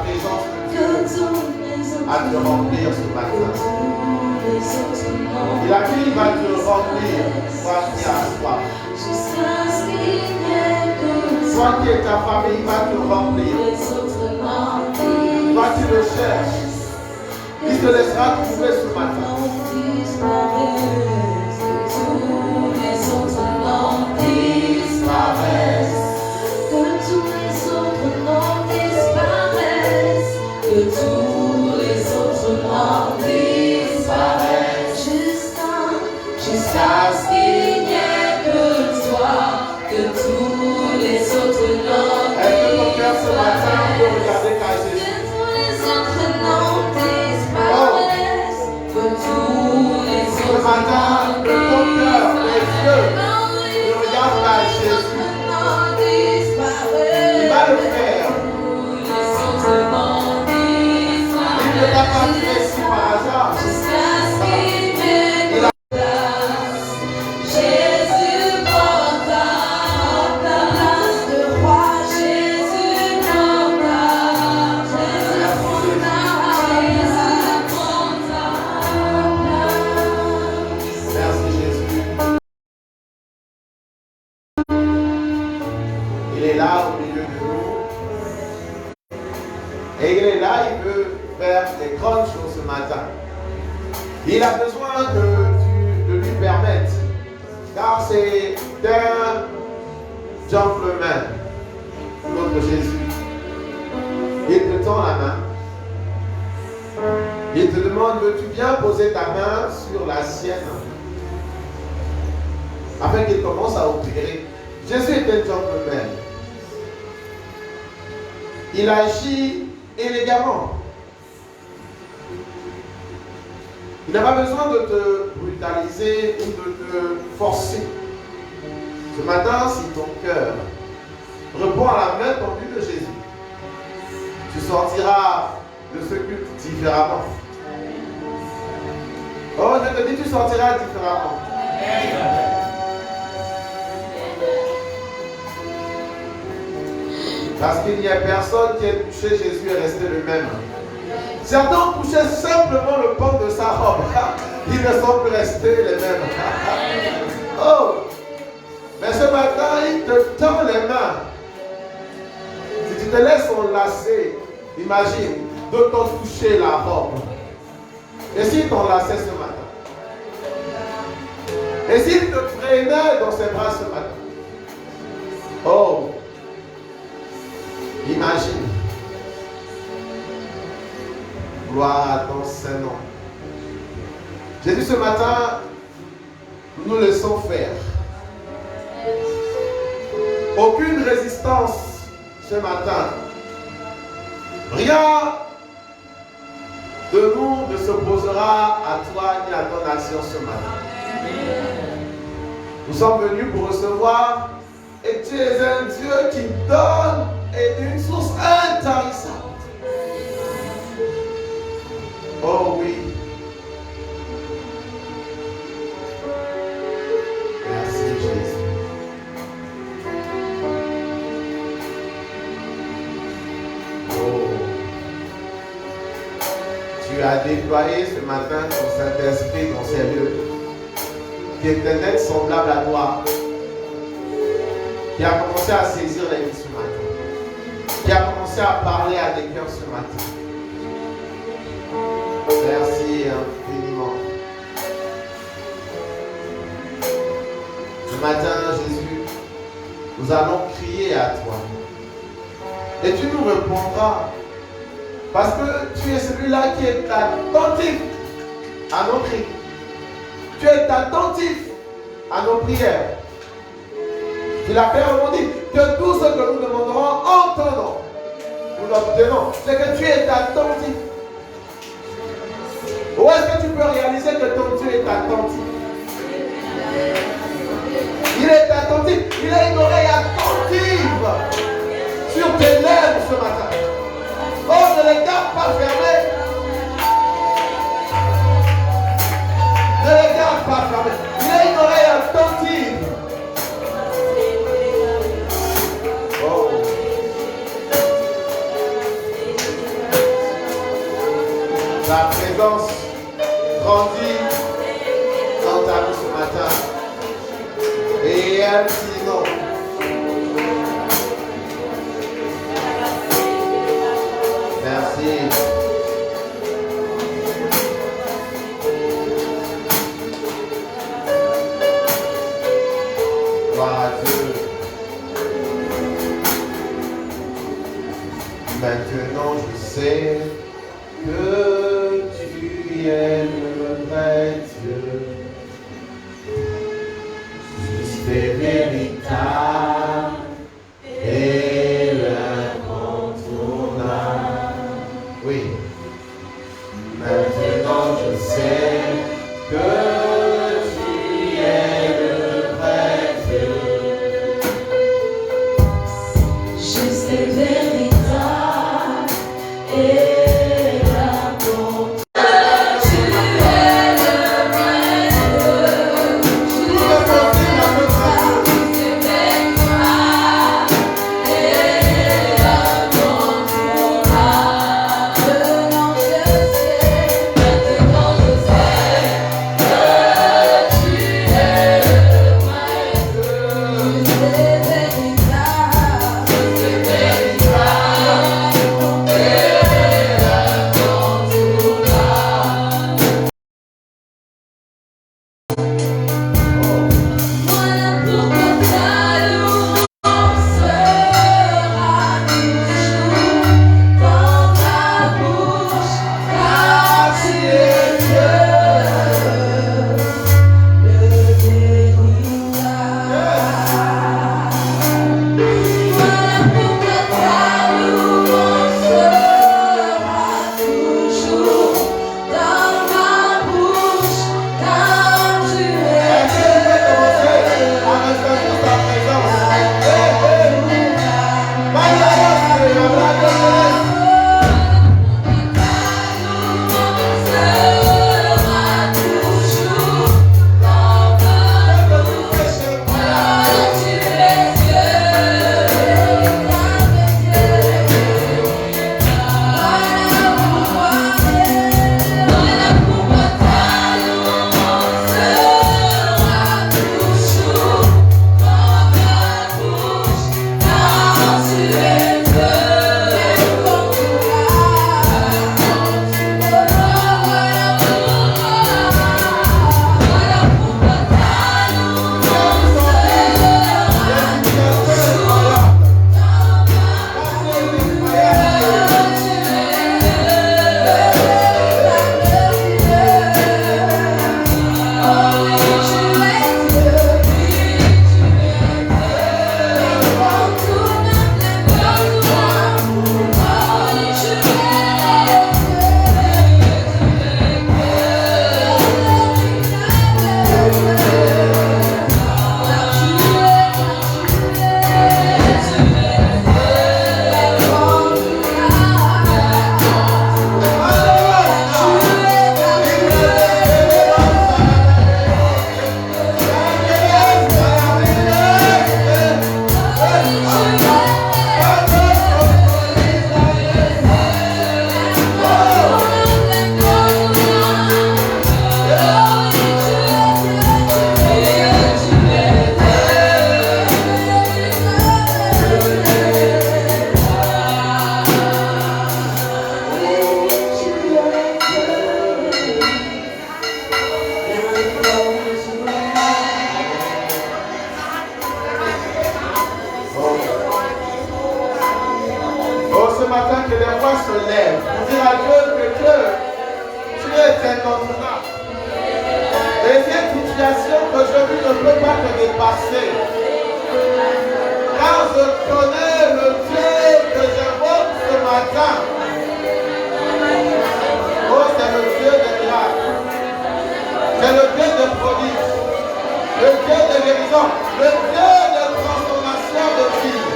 présence de Dieu à te remplir ce matin. Il a dit, il va te remplir, toi qui as soif. Toi qui es ta famille, il va te remplir. Toi qui le cherches, il te laissera trouver ce matin. Que tous les autres noms disparaissent, que tous les autres noms disparaissent, jusqu'à ce qu'il n'y ait que toi, que tous les autres noms disparaissent. Est-ce que ton cœur ce matin peut regarder qu'à Jésus? Que tous les autres noms disparaissent, que tous les Ce autres matin, noms que ton cœur, les yeux, disparaissent. ne regardent qu'à Jésus. Il va le faire. Il ne t'a pas fait ici par hasard. Il a Jésus prend ta place de roi. Jésus prend ta place. Jésus prend ta place. Merci Jésus. Il est là au milieu de nous. Et il est là, il veut faire des grandes choses ce matin. Il a besoin que tu lui permettes. Car c'est un gentleman, notre Jésus. Il te tend la main. Il te demande, veux-tu bien poser ta main sur la sienne afin qu'il commence à opérer. Jésus est un gentleman. Il agit élégamment. Il n'a pas besoin de te brutaliser ou de te forcer. Ce matin, si ton cœur répond à la main tendue de Jésus, tu sortiras de ce culte différemment. Oh, je te dis, tu sortiras différemment. Parce qu'il n'y a personne qui ait touché Jésus et resté le même. Certains ont touché simplement le pan de sa robe. Ils ne sont plus restés les mêmes. Oh! Mais ce matin, il te tend les mains. Si tu te laisses enlacer, imagine, de t'en toucher la robe. Et s'il t'enlaçait ce matin? Et s'il te prenait dans ses bras ce matin? Oh! Imagine. Gloire à ton Saint-Nom. Jésus, ce matin, nous nous laissons faire. Aucune résistance ce matin. Rien de nous ne s'opposera à toi ni à ton action ce matin. Nous sommes venus pour recevoir et tu es un Dieu qui donne et d'une source intarissable. Oh oui. Merci Jésus. Oh. Tu as déployé ce matin ton Saint-Esprit dans ces lieux qui est un être semblable à toi, qui a commencé à saisir la vie ce matin, qui a commencé à parler à des cœurs ce matin. Merci infiniment. Ce matin, Jésus, nous allons crier à toi. Et tu nous répondras. Parce que tu es celui-là qui est attentif à nos cris. Tu es attentif à nos prières. Tu l'as clairement dit que tout ce que nous demanderons en ton nom, nous l'obtenons. C'est que tu es attentif. Où est-ce que tu peux réaliser que ton Dieu est attentif? Il est attentif. Il a une oreille attentive sur tes lèvres ce matin. Oh, ne les garde pas fermés. Ne les garde pas fermés. Il a une oreille attentive. Oh. nos amis ce matin. Et elle dit non. Merci. Gloire à Dieu. Maintenant je sais que tu es le vrai Dieu, juste et véritable et l'incontournable. Oui. Maintenant je sais que tu es le vrai Dieu, juste et véritable et l'incontournable. Tu es le vrai Dieu. Tout est possible à notre Dieu. Voilà pourquoi ta louange sera toujours dans ma bouche, car tu es Dieu, le véritable. Voilà pourquoi ta louange sera toujours dans ma bouche, car tu es Est-ce que vous pouvez commencer à ressentir sa présence? Oh, ce matin, que les voix se lèvent pour dire à Dieu que Dieu, tu es incontournable. Et cette situation qu'aujourd'hui ne peut pas te dépasser. Car je connais le Dieu que j'invoque ce matin. Oh, c'est le Dieu des miracles. C'est le Dieu des prodiges. Le Dieu de guérison. Le Dieu de transformation de vie.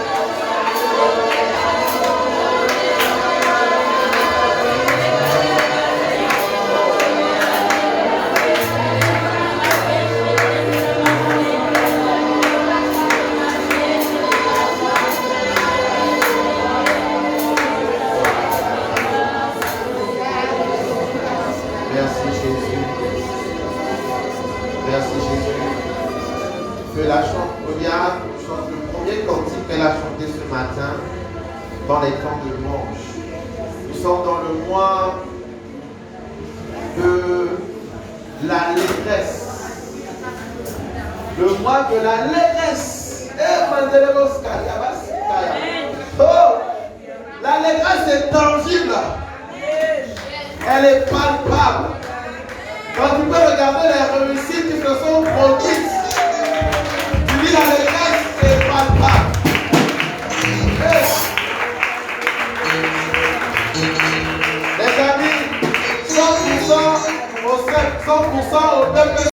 Merci Jésus. Que la chante, regarde, chante le premier cantique qu'elle a chanté ce matin dans les temps de louange. Nous sommes dans le mois de l'allégresse. Le mois de l'allégresse. Oh, l'allégresse est tangible. Elle est palpable. Quand tu peux regarder les réussites qui se sont produites, tu dis l'allégresse est palpable. Hey. Les amis, 100% au 100% au peuple.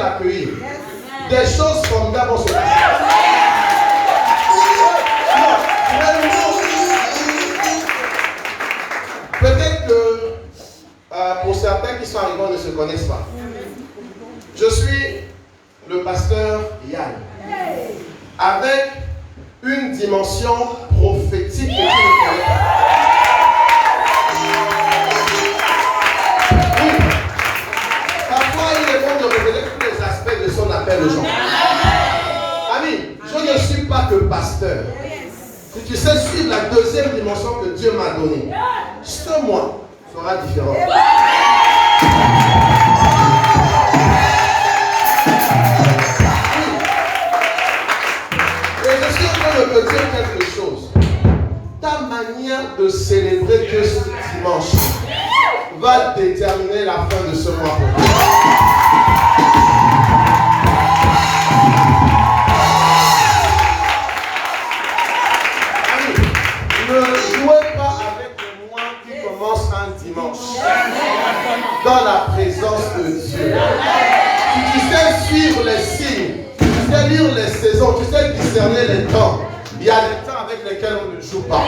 l'accueillir. Des choses formidables vont se passer. Peut-être que pour certains qui sont arrivés ne se connaissent pas. Je suis le pasteur Yann, avec une dimension prophétique que tu ne connais pas. Oui. Parfois, il est bon de révéler tous les aspects de son appel aux gens. Ami, je ne suis pas que pasteur. Si tu sais suivre la deuxième dimension que Dieu m'a donnée, ce mois sera différent. Et je suis en train de te dire quelque chose. Ta manière de célébrer Dieu ce dimanche va déterminer la fin de ce mois pour toi. Ne jouez pas avec le mois qui commence un dimanche dans la présence de Dieu. Si tu sais suivre les signes, tu sais lire les saisons, tu sais discerner les temps, il y a des temps avec lesquels on ne joue pas.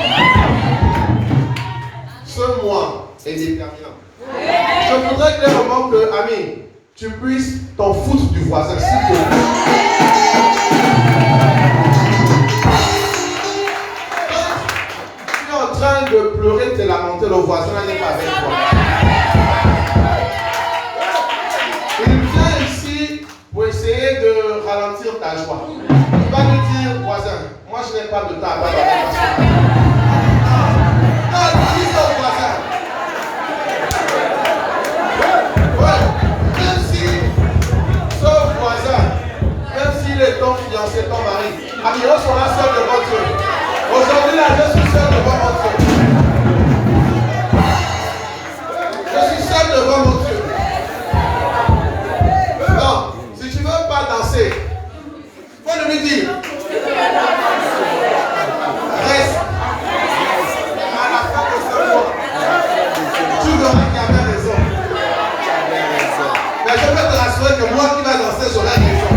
Ce mois est déterminant. Je voudrais clairement que, ami, tu puisses t'en foutre du voisin, s'il te plaît. En train de pleurer, de lamenter, le voisin n'est pas avec toi. Il vient ici pour essayer de ralentir ta joie. Il va lui dire, voisin, moi je n'ai pas de temps à parler avec toi. Non, dis au voisin. Ouais, même si, sauf voisin, même s'il est ton fiancé, ton mari, Amiro sera seul devant Dieu. Aujourd'hui, là, je suis seul devant mon Dieu. Je suis seul devant mon Dieu. Non, si tu ne veux pas danser, il faut lui dire. Reste. À la fin de ce mois, tu verras qu'il avait raison. Mais je peux te rassurer que moi qui vais danser, j'aurai raison.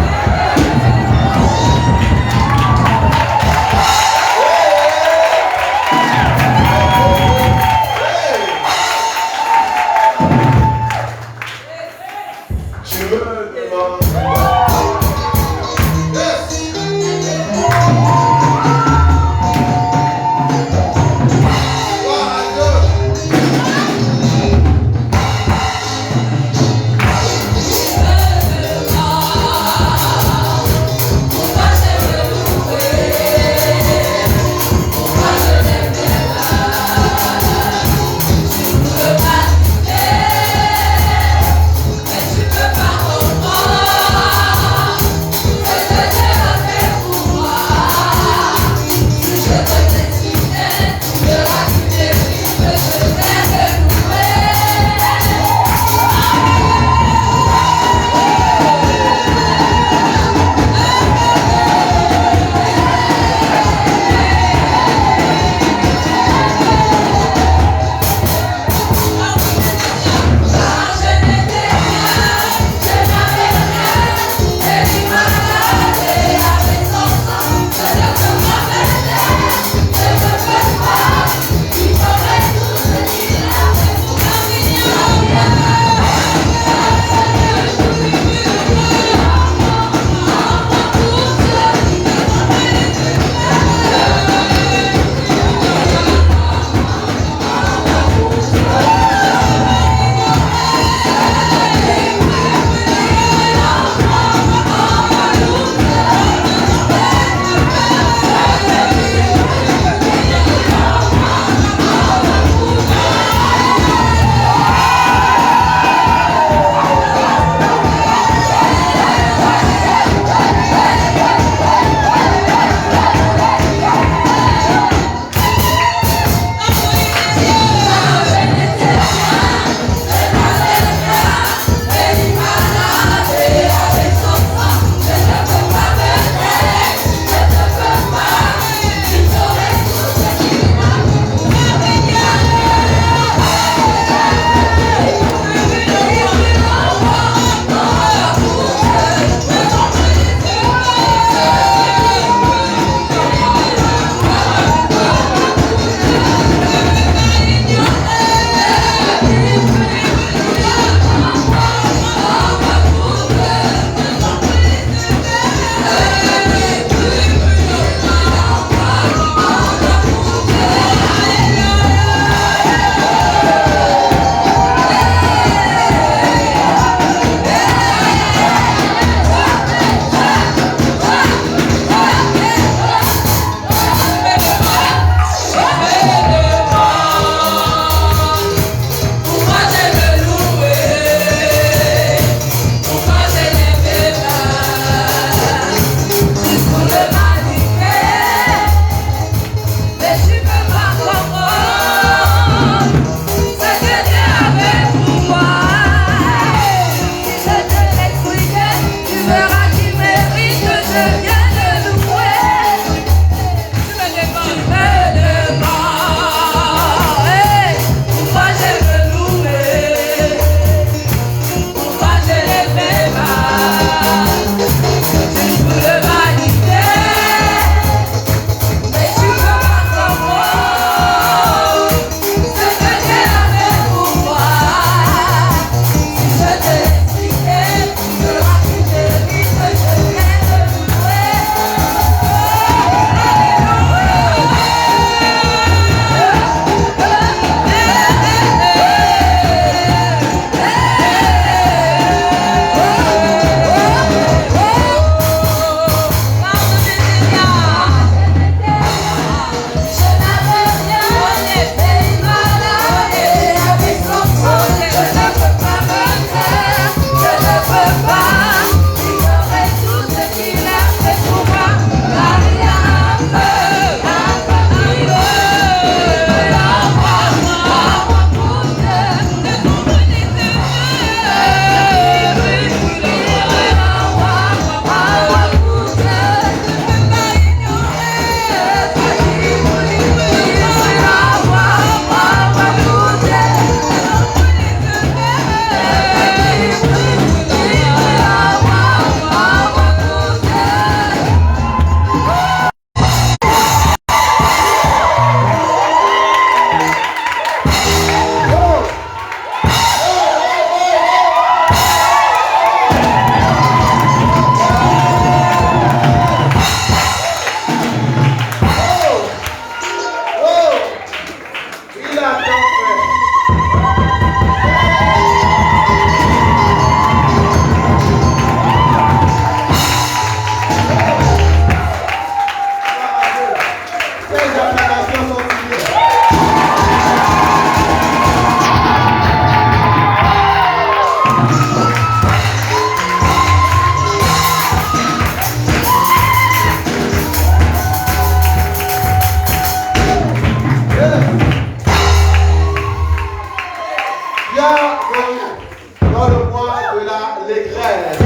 dans le mois de l'allégresse.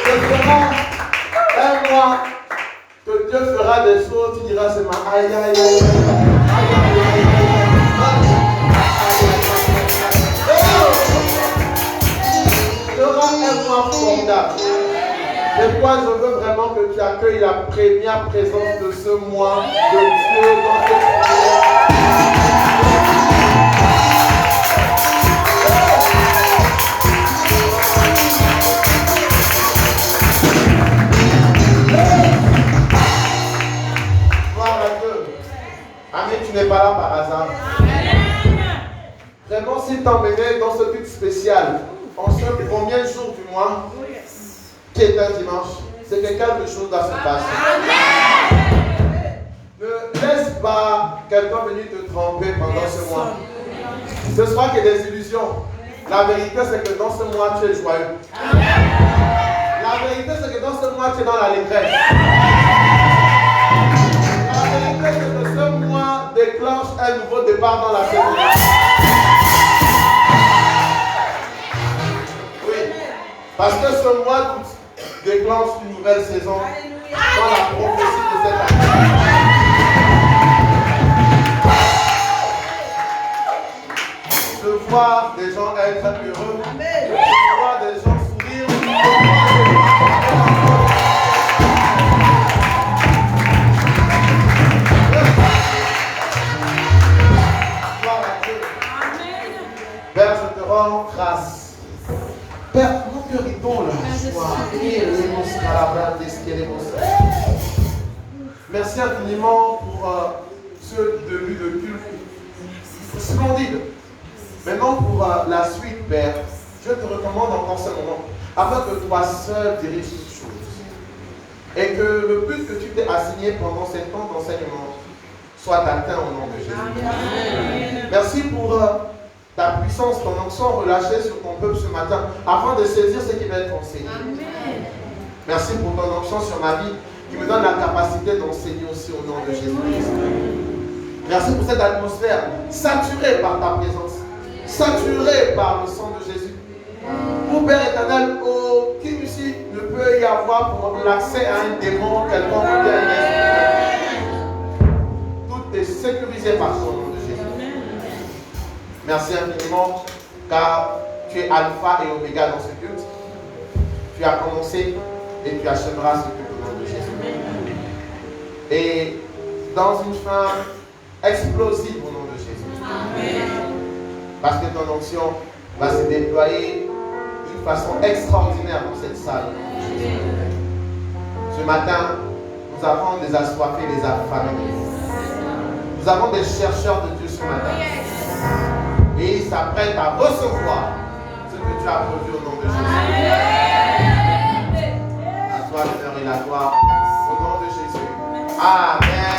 Ce sera un mois que Dieu fera des choses, tu diras seulement aïe aïe aïe aïe Ce sera un mois formidable. C'est pourquoi je veux vraiment que tu accueilles la première présence de ce mois de Dieu dans cette prière. Gloire à Dieu. Amen, tu n'es pas là par hasard. Vraiment, s'il t'emmenait dans ce but spécial, en ce premier jour du mois, qui est un dimanche, c'est que quelque chose doit se passer. Ne laisse pas quelqu'un venir te tromper pendant ce mois. Ce sera que des illusions. La vérité, c'est que dans ce mois, tu es joyeux. La vérité, c'est que dans ce mois, tu es dans l'allégresse. La vérité, c'est que ce mois déclenche un nouveau départ dans la saison. Oui. Parce que ce mois d'août déclenche une nouvelle saison dans la prophétie de cette année. Je vois des gens être heureux. Je vois des gens sourire. Gloire à Dieu. Père, je te rends grâce. Père, mon cœur est dans la joie. Merci infiniment pour ce début de culte splendide. Maintenant, pour la suite, Père, je te recommande encore ce moment, afin que toi seul diriges toutes choses. Et que le but que tu t'es assigné pendant ces temps d'enseignement soit atteint au nom de Jésus. Amen. Merci pour ta puissance, ton onction relâchée sur ton peuple ce matin, afin de saisir ce qui va être enseigné. Amen. Merci pour ton onction sur ma vie, qui me donne la capacité d'enseigner aussi au nom de Jésus-Christ. Merci pour cette atmosphère saturée par ta présence, saturée par le sang de Jésus. Mon Père éternel, aucune ici ne peut y avoir pour l'accès à un démon quelconque ou bien un esprit. Tout est sécurisé par son nom de Jésus. Merci infiniment, car tu es alpha et oméga dans ce culte. Tu as commencé et tu achèveras ce culte au nom de Jésus. Et dans une fin explosive au nom de Jésus. Amen. Parce que ton onction va se déployer d'une façon extraordinaire dans cette salle. Amen. Ce matin, nous avons des assoiffés, des affamés. Nous avons des chercheurs de Dieu ce matin. Et ils s'apprêtent à recevoir ce que tu as produit au nom de Jésus. À toi l'honneur et la gloire au nom de Jésus. Amen.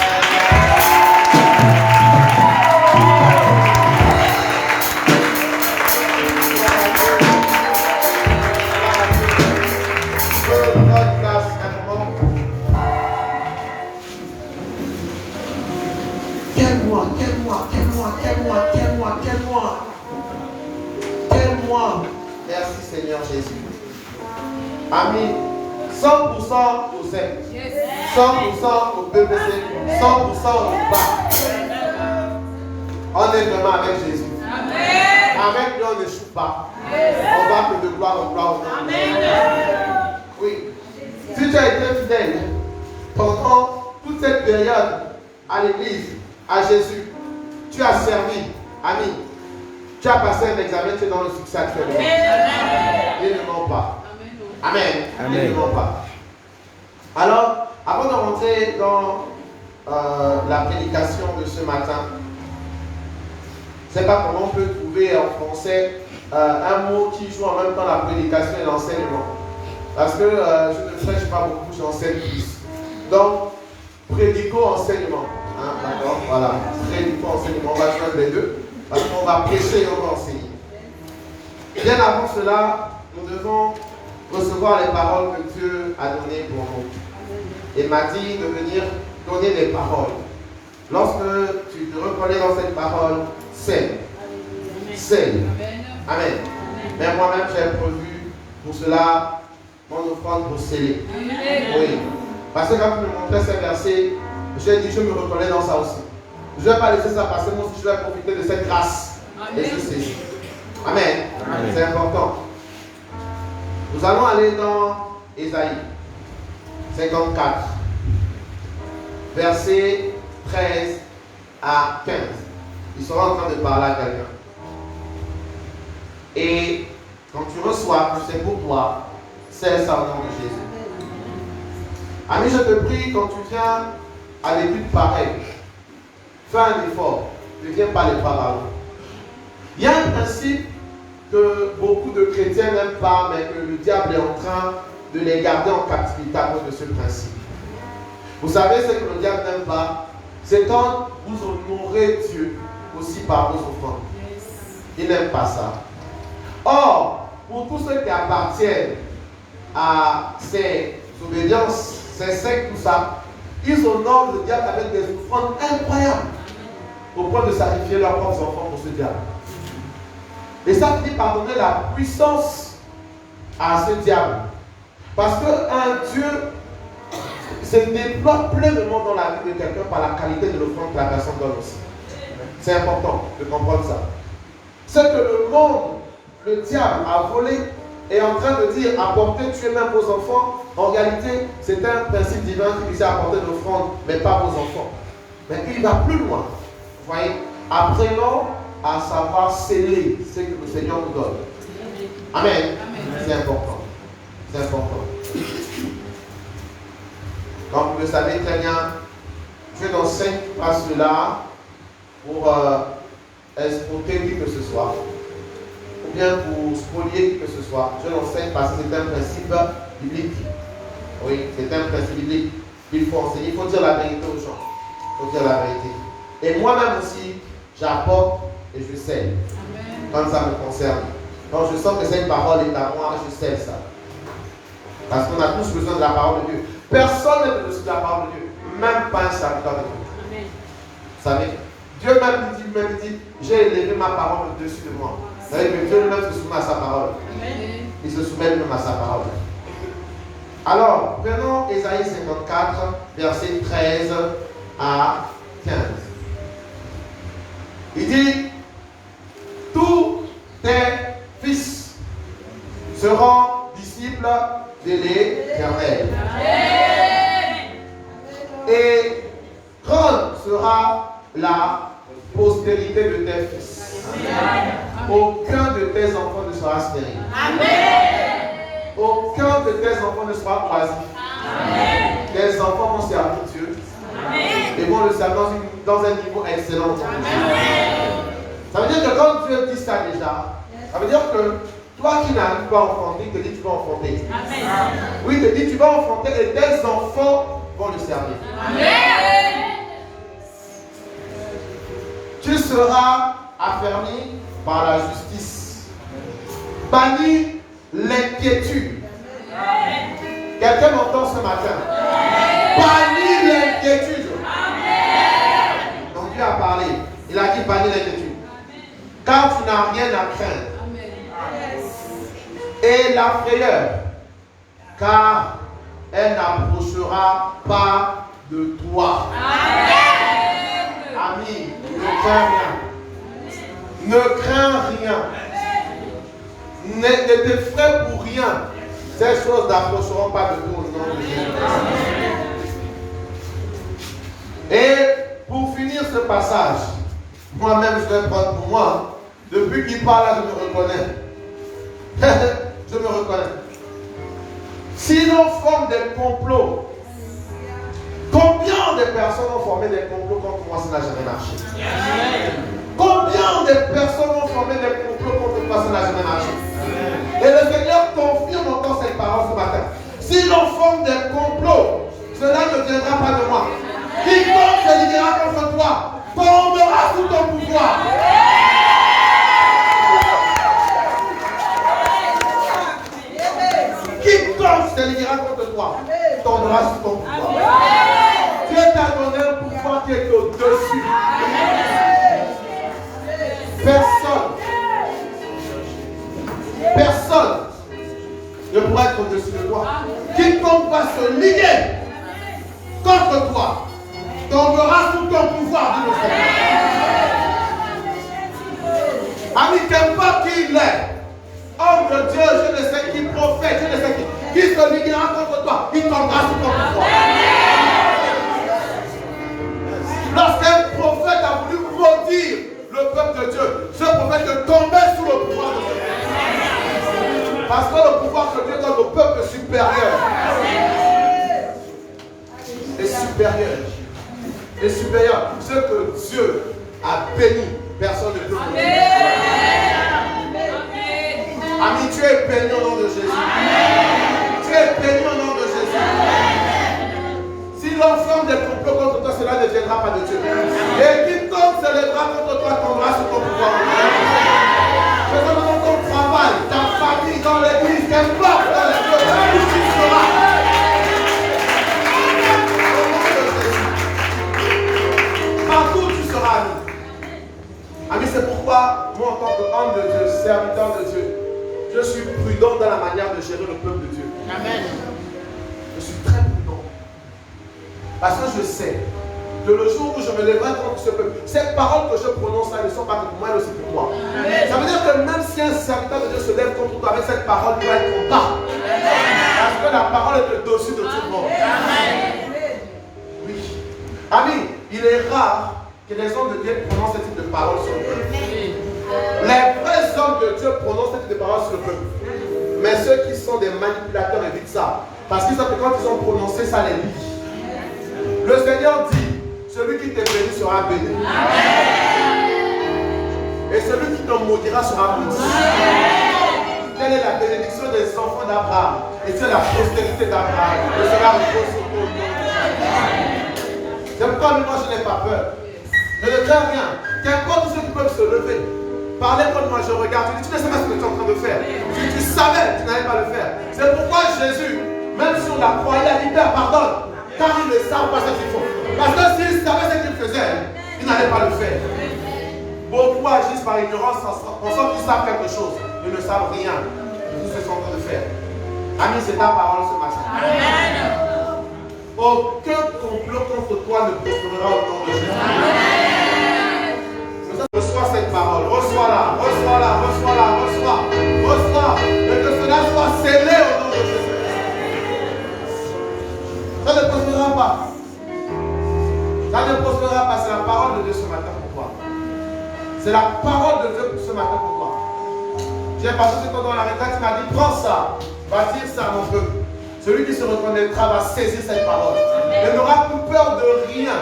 Quel mois. Merci Seigneur Jésus. Amis, 100% au zèle, 100% au PPC, 100% au bas. On est vraiment avec Jésus. Amen. Avec lui on n'échoue pas. On va que de gloire en gloire au nom de Jésus. Oui. Si tu as été fidèle pendant toute cette période à l'église, à Jésus, tu as servi, ami, tu as passé un examen, tu es dans le succès actuellement. Il ne ment pas. Amen. Amen. Il ne ment pas. Alors, avant de rentrer dans la prédication de ce matin, je ne sais pas comment on peut trouver en français un mot qui joue en même temps la prédication et l'enseignement. Parce que je ne prêche pas beaucoup, j'enseigne plus. Donc, prédico-enseignement. Hein, d'accord, voilà. Prédico-enseignement, on va joindre les deux. Parce qu'on va prêcher et on va enseigner. Bien avant cela, nous devons recevoir les paroles que Dieu a données pour nous. Il m'a dit de venir donner des paroles. Lorsque tu te reconnais dans cette parole, scelle. Scelle. Amen. Mais moi-même, j'ai prévu pour cela mon offrande pour sceller. Oui. Parce que quand tu me montrais ces versets, j'ai dit, je me reconnais dans ça aussi. Je ne vais pas laisser ça passer, moi aussi je vais profiter de cette grâce. Et je sais. Amen. Amen. C'est important. Nous allons aller dans Ésaïe 54, versets 13 à 15. Il sera en train de parler à quelqu'un. Et quand tu reçois que c'est pour toi, c'est ça au nom de Jésus. Ami, je te prie, quand tu viens à l'étude pareille, fais un effort. Ne viens pas les bras ballants. Il y a un principe que beaucoup de chrétiens n'aiment pas, mais que le diable est en train de les garder en captivité à cause de ce principe. Vous savez ce que le diable n'aime pas? C'est quand vous honorez Dieu aussi par vos offrandes. Il n'aime pas ça. Or, pour tous ceux qui appartiennent à ces obédiences, ces sectes, tout ça, ils honorent le diable avec des offrandes incroyables, au point de sacrifier leurs propres enfants pour ce diable. Et ça finit par donner la puissance à ce diable. Parce qu'un Dieu se déploie pleinement dans la vie de quelqu'un par la qualité de l'offrande que la personne donne aussi. C'est important de comprendre ça. Ce que le monde, le diable a volé, est en train de dire apportez, tuez même vos enfants. En réalité, c'est un principe divin qui disait apporter de l'offrande, mais pas vos enfants. Mais il va plus loin. Vous voyez, apprenons à savoir sceller ce que le Seigneur nous donne. Amen. Amen. C'est important. C'est important. Comme vous le savez très bien, je n'enseigne pas cela pour escroquer qui que ce soit, ou bien pour spolier qui que ce soit. Je l'enseigne parce que c'est un principe biblique. Oui, c'est un principe biblique. Il faut enseigner, il faut dire la vérité aux gens. Il faut dire la vérité. Et moi-même aussi, j'apporte et je scelle. Quand ça me concerne. Quand je sens que cette parole est à moi, je scelle ça. Parce qu'on a tous besoin de la parole de Dieu. Personne n'est au-dessus de la parole de Dieu. Même pas un serviteur de Dieu. Vous savez, Dieu même dit, j'ai élevé ma parole au-dessus de moi. Vous savez que Dieu lui-même se soumet à sa parole. Il se soumet lui-même à sa parole. Alors, prenons Ésaïe 54, versets 13 à 15. Il dit, tous tes fils seront disciples de l'Éternel. Et grande sera la postérité de tes fils. Aucun de tes enfants ne sera stérile. Aucun de tes enfants ne sera oisif. Tes enfants vont servir Dieu. Et vont le servir dans un niveau excellent. Ça veut dire que quand Dieu dit ça déjà, ça veut dire que toi qui n'arrives pas à enfanter, il te dit tu vas enfanter. Oui, il te dit tu vas enfanter et tes enfants vont le servir. Tu seras affermi par la justice. Bannis l'inquiétude. Quelqu'un m'entend ce matin? Bannis l'inquiétude. Donc Dieu a parlé. Il a dit bannis l'inquiétude. Car tu n'as rien à craindre. Et la frayeur, car elle n'approchera pas de toi. Ami, ne crains rien. Ne crains rien. Ne t'effraie pour rien. Ces choses n'approcheront pas de toi au nom de Jésus. Et pour finir ce passage, moi-même je vais prendre pour moi. Depuis qu'il parle là, je me reconnais. Je me reconnais. Si l'on forme des complots, combien de personnes ont formé des complots contre moi, ça n'a jamais marché? Combien de personnes ont formé des complots contre moi, ça n'a jamais marché? Et le Seigneur confirme encore cette parole ce matin. Si l'on forme des complots, cela ne viendra pas de moi. Quiconque se liguera contre toi tombera sous ton pouvoir. Quiconque se liguera contre toi tombera sous ton pouvoir. Dieu t'a donné un pouvoir qui est au-dessus Seigneur, ce que Dieu a béni, personne ne peut le bénir. Ami, tu es béni au nom de Jésus. Amen. Tu es béni au nom de Jésus. Amen. Si l'on forme des complots contre toi, cela ne viendra pas de Dieu. Amen. Et quiconque se lèvera contre toi tombera sur ton pouvoir. Que ce soit dans ton travail, ta famille, dans l'église, qu'importe dans les lieux où tu seras. Au nom de Jésus. Partout où tu seras, ami. Ami, c'est pourquoi, moi, en tant qu'homme de Dieu, serviteur de Dieu, je suis prudent dans la manière de gérer le peuple de Dieu. Amen. Je suis très prudent. Parce que je sais que le jour où je me lèverai contre ce peuple, ces paroles que je prononce là ne sont pas que pour moi, mais aussi pour moi. Amen. Ça veut dire que même si un serviteur de Dieu se lève contre toi avec cette parole, tu vas être content. Parce que la parole est au-dessus de tout le monde. Amen. Oui. Ami, il est rare que les hommes de Dieu prononcent ce type de paroles sur le peuple. Les vrais hommes de Dieu prononcent ce type de paroles sur le peuple. Mais ceux qui sont des manipulateurs évitent ça. Parce qu'ils savent que quand ils ont prononcé ça, les lie. Le Seigneur dit, celui qui t'est béni sera béni. Et celui qui te maudira sera maudit. Telle est la bénédiction des enfants d'Abraham. Et c'est la postérité d'Abraham. Et cela repose sur ton nom. C'est pourquoi moi je n'ai pas peur. Je ne crains rien. Qu'importe ceux qui peuvent se lever. Parlez contre moi, je regarde. Tu ne sais pas ce que tu es en train de faire. Si tu savais, tu n'allais pas le faire. C'est pourquoi Jésus, même si on l'a croyé, a dit Père, pardonne. Car ils ne savent pas ce qu'ils font. Parce que s'ils savaient ce qu'ils faisaient, ils n'allaient pas le faire. Beaucoup agissent par ignorance, pensant qu'ils savent quelque chose. Ils ne savent rien de tout ce qu'ils sont en train de faire. Ami, c'est ta parole ce matin. Amen. Aucun complot contre toi ne prospérera au nom de Jésus. Amen. Reçois cette parole, reçois-la, reçois-la, reçois-la, reçois, et que cela soit scellé au nom de Jésus. Ça ne prospérera pas. Ça ne prospérera pas, c'est la parole de Dieu ce matin pour toi. C'est la parole de Dieu ce matin pour toi. J'ai passé ce temps dans la retraite, il m'a dit, prends ça, va dire ça à mon peuple. Celui qui se reconnaîtra va saisir cette parole. Il n'aura plus peur de rien.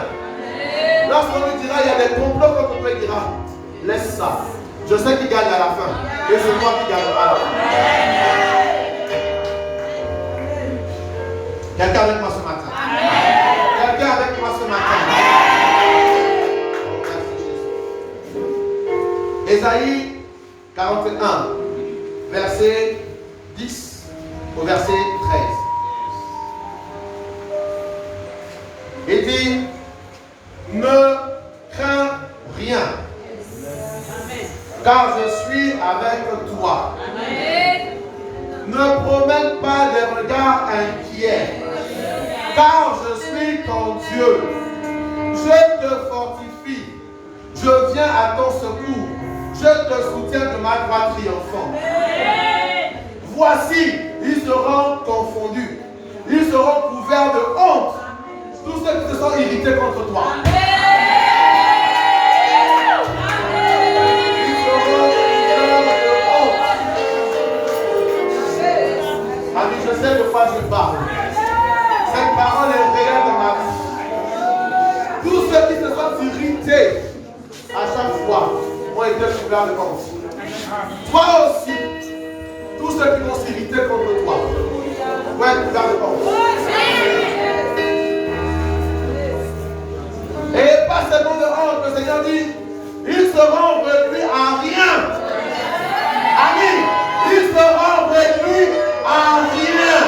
Lorsqu'on lui dira, il y a des complots contre toi, il dira, laisse ça. Je sais qui gagne à la fin. Et c'est moi qui gagnera à la fin. Quelqu'un avec moi ce matin. Quelqu'un avec moi ce matin. Oh, merci Jésus. Ésaïe 41, verset 10 au verset 13. Il dit, ne crains rien, car je suis avec toi. Amen. Ne promène pas des regards inquiets, car je suis ton Dieu. Je te fortifie, je viens à ton secours, je te soutiens de ma droite triomphante. Voici, ils seront confondus, ils seront couverts de honte, tous ceux qui se sont irrités contre toi. Ami, je sais de quoi je parle. Cette parole est réelle dans ma vie. Tous ceux qui se sont irrités à chaque fois ont été couverts de honte. Toi aussi, tous ceux qui vont s'irriter contre toi vont être couverts de honte. Et pas seulement de honte, le Seigneur dit, ils seront réduits à rien. Amis, ils seront réduits à rien.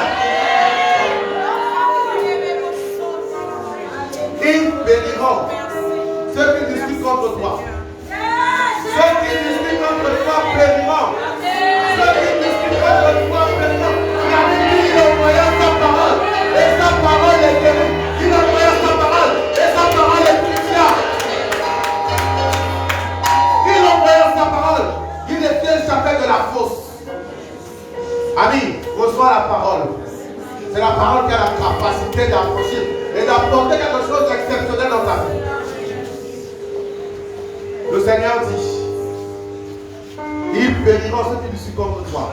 Ils béniront ceux qui discutent contre toi. Ceux qui discutent contre toi béniront. Ceux qui discutent contre toi béniront. Il envoya sa parole. Et sa parole est guérie. Il envoya sa parole. Et sa parole est puissante. Il envoya sa parole. Il était échappé de la fosse. Ami, reçois la parole. C'est la parole qui a la capacité d'approcher et d'apporter quelque chose d'exceptionnel dans ta vie. Le Seigneur dit, ils périront ceux qui discutent contre toi.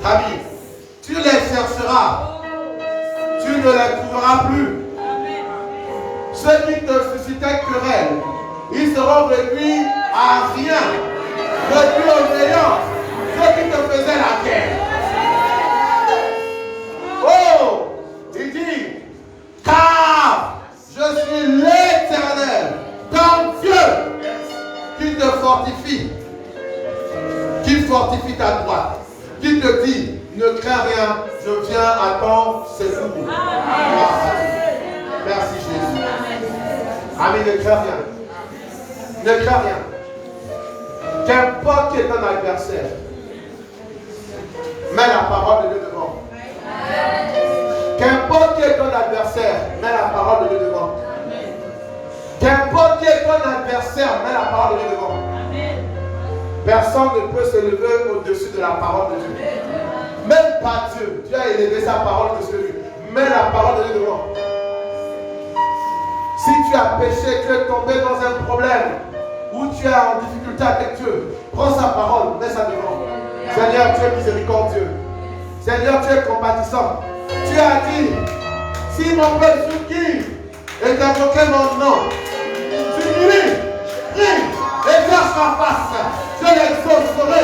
Ami, tu les chercheras, tu ne les trouveras plus. ceux qui te suscitaient querelle, ils seront réduits à rien, réduits au néant, ceux qui te faisaient la guerre. Oh, il dit, car je suis l'Éternel, ton Dieu, qui te fortifie, qui fortifie ta droite, qui te dit, ne crains rien, je viens à ton secours. Merci Jésus. Amen, ne crains rien. Ne crains rien. Qu'importe qui est ton adversaire, mets la parole de Dieu devant. Qu'importe qui est ton adversaire, mets la parole de Dieu devant. Qu'importe qui est ton adversaire, mets la parole de Dieu devant. Personne ne peut se lever au-dessus de la parole de Dieu. Même pas Dieu. Dieu a élevé sa parole dessus lui. Mets la parole de Dieu devant. Si tu as péché, tu es tombé dans un problème, ou tu es en difficulté avec Dieu, prends sa parole, mets ça devant. Seigneur, tu es miséricordieux. Seigneur, tu es compatissant. Tu as dit, si mon peuple souffre et t'invoquer mon nom, tu prie, et cache ma face, je l'exaucerai.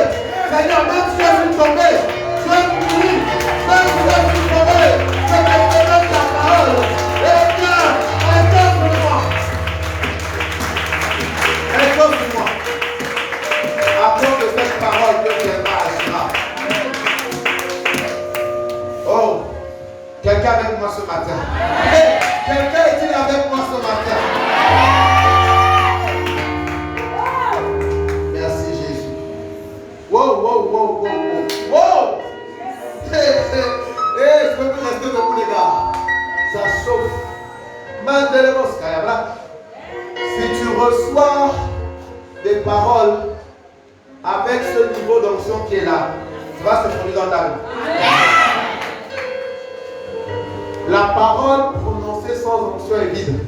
Seigneur, même si je suis tombé, je prie, même si je suis tombé, je t'exaucerai ta parole. Et viens, exauce-moi. Exauce-moi. À cause de cette parole, Dieu viendra agir. Oh, quelqu'un avec moi ce matin. Hey, quelqu'un est-il avec moi ce matin? Merci Jésus. Wow, wow, wow, wow, wow. Wow! Hey, hey, hey, je peux plus rester debout les gars. Ça chauffe. Si tu reçois des paroles avec ce niveau d'onction qui est là, ça va se produire dans ta vie. La parole prononcée sans onction est vide.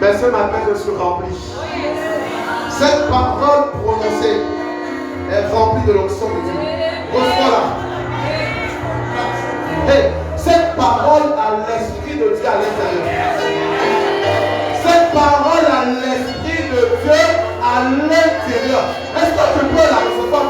Mais ce matin, je suis rempli. Cette parole prononcée est remplie de l'onction de Dieu. Reçois-la. Hey, cette parole a l'esprit de Dieu à l'intérieur. Cette parole a l'esprit de Dieu à l'intérieur. Est-ce que tu peux la recevoir?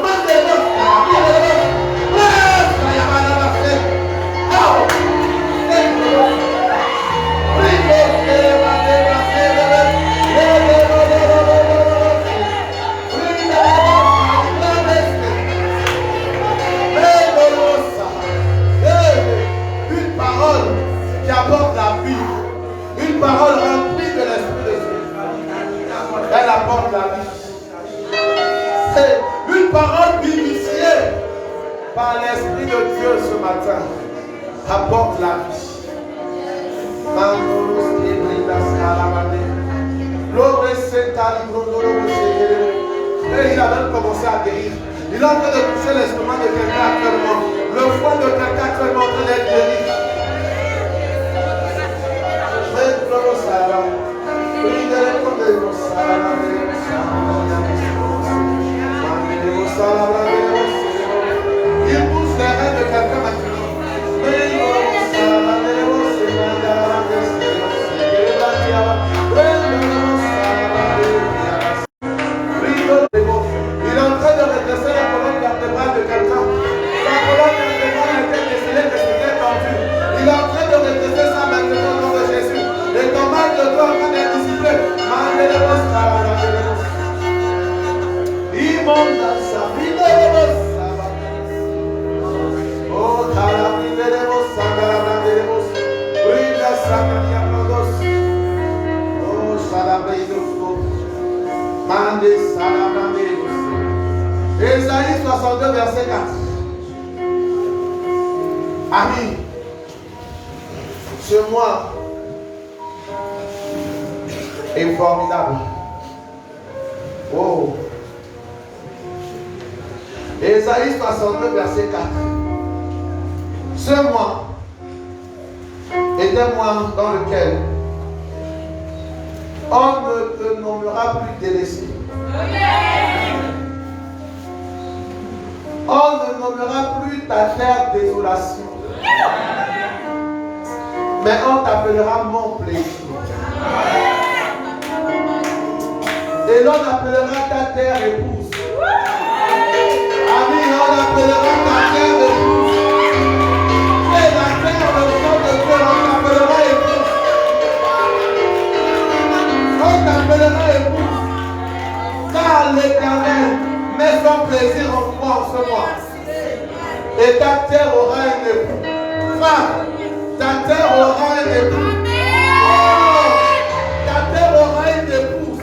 Une parole qui apporte la vie. Une parole remplie de l'esprit de Dieu. Elle apporte la vie. C'est une parole vivifiée par l'esprit de Dieu ce matin. Apporte la vie. Et il a même commencé à guérir. Il est en train de toucher l'estomac de quelqu'un actuellement. Le foie de quelqu'un actuellement en train d'être guéri. Il pousse les reins de quelqu'un maintenant. Il est en train de redresser la colonne vertébrale de quelqu'un. Sa colonne vertébrale était décelée que c'était tendu. Il est en train de redresser ça maintenant au nom de Jésus. Et ton mal de toi en train d'être dissipé. Oh, Ésaïe 62, verset 4. Ami, ce mois est formidable. Oh. Ésaïe 62, verset 4. Ce mois est un mois dans lequel on ne te nommera plus délaissé. On ne nommera plus ta terre désolation. Mais on t'appellera mon plaisir. Et l'on appellera ta terre épouse. Amen, on appellera ta terre épouse. Et la terre, le sang de Dieu, on t'appellera épouse. On t'appellera épouse. Car l'Éternel met son plaisir en toi en ce mois. Et ta terre aura un époux. Femme, ta terre aura un époux. Oh, ta terre aura une épouse.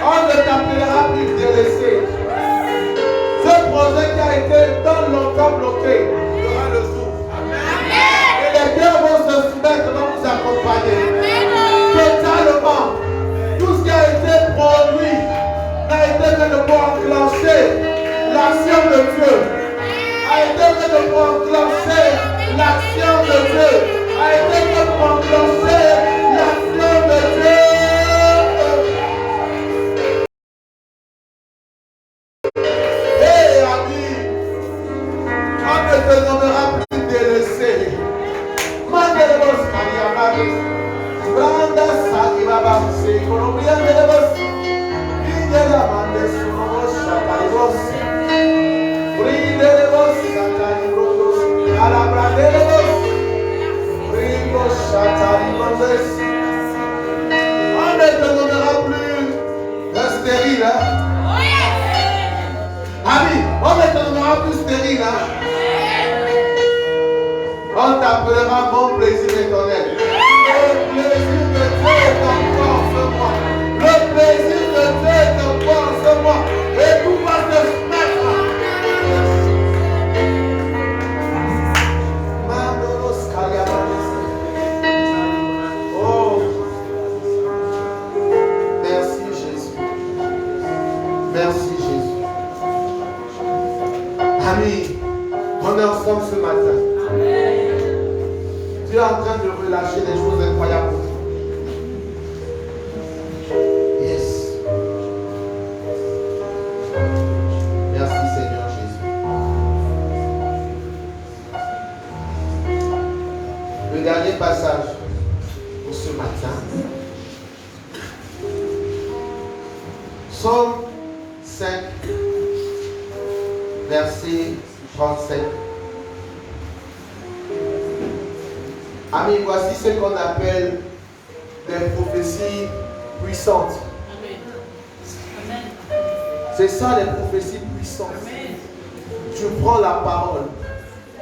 On ne t'appellera plus délaissé. Ce projet qui a été tant longtemps bloqué sera le jour. Et les cœurs vont se soumettre, vont vous accompagner. Totalement. Tout ce qui a été produit n'a été que de pour enclencher l'action de Dieu. A été que de pour enclencher l'action de Dieu. A été que pour enclencher l'action de Dieu. On ne te nommera plus délaissé. Mandelebos, Kaliamaris, Branda Sakibabas, Colombia de Lebos, Vindela Mandes, Unomos, Chakalibos, Brindelebos, Sakalibos, Alabrandelebos, Bringos, Chakalibos. On ne te nommera plus de stérile. Ami, on ne te nommera plus stérile. On t'appellera mon plaisir éternel. Le plaisir de Dieu est en toi en ce mois. Le plaisir de Dieu est en toi en ce mois. Et tout va te soumettre. Oh, merci Jésus. Merci Jésus. Amis, on est ensemble ce matin. Dieu est en train de relâcher des choses incroyables. Yes. Merci Seigneur Jésus. Le dernier passage pour ce matin. Psaume 5, verset 37. Amis, voici ce qu'on appelle des prophéties puissantes. Amen. C'est ça les prophéties puissantes. Amen. Tu prends la parole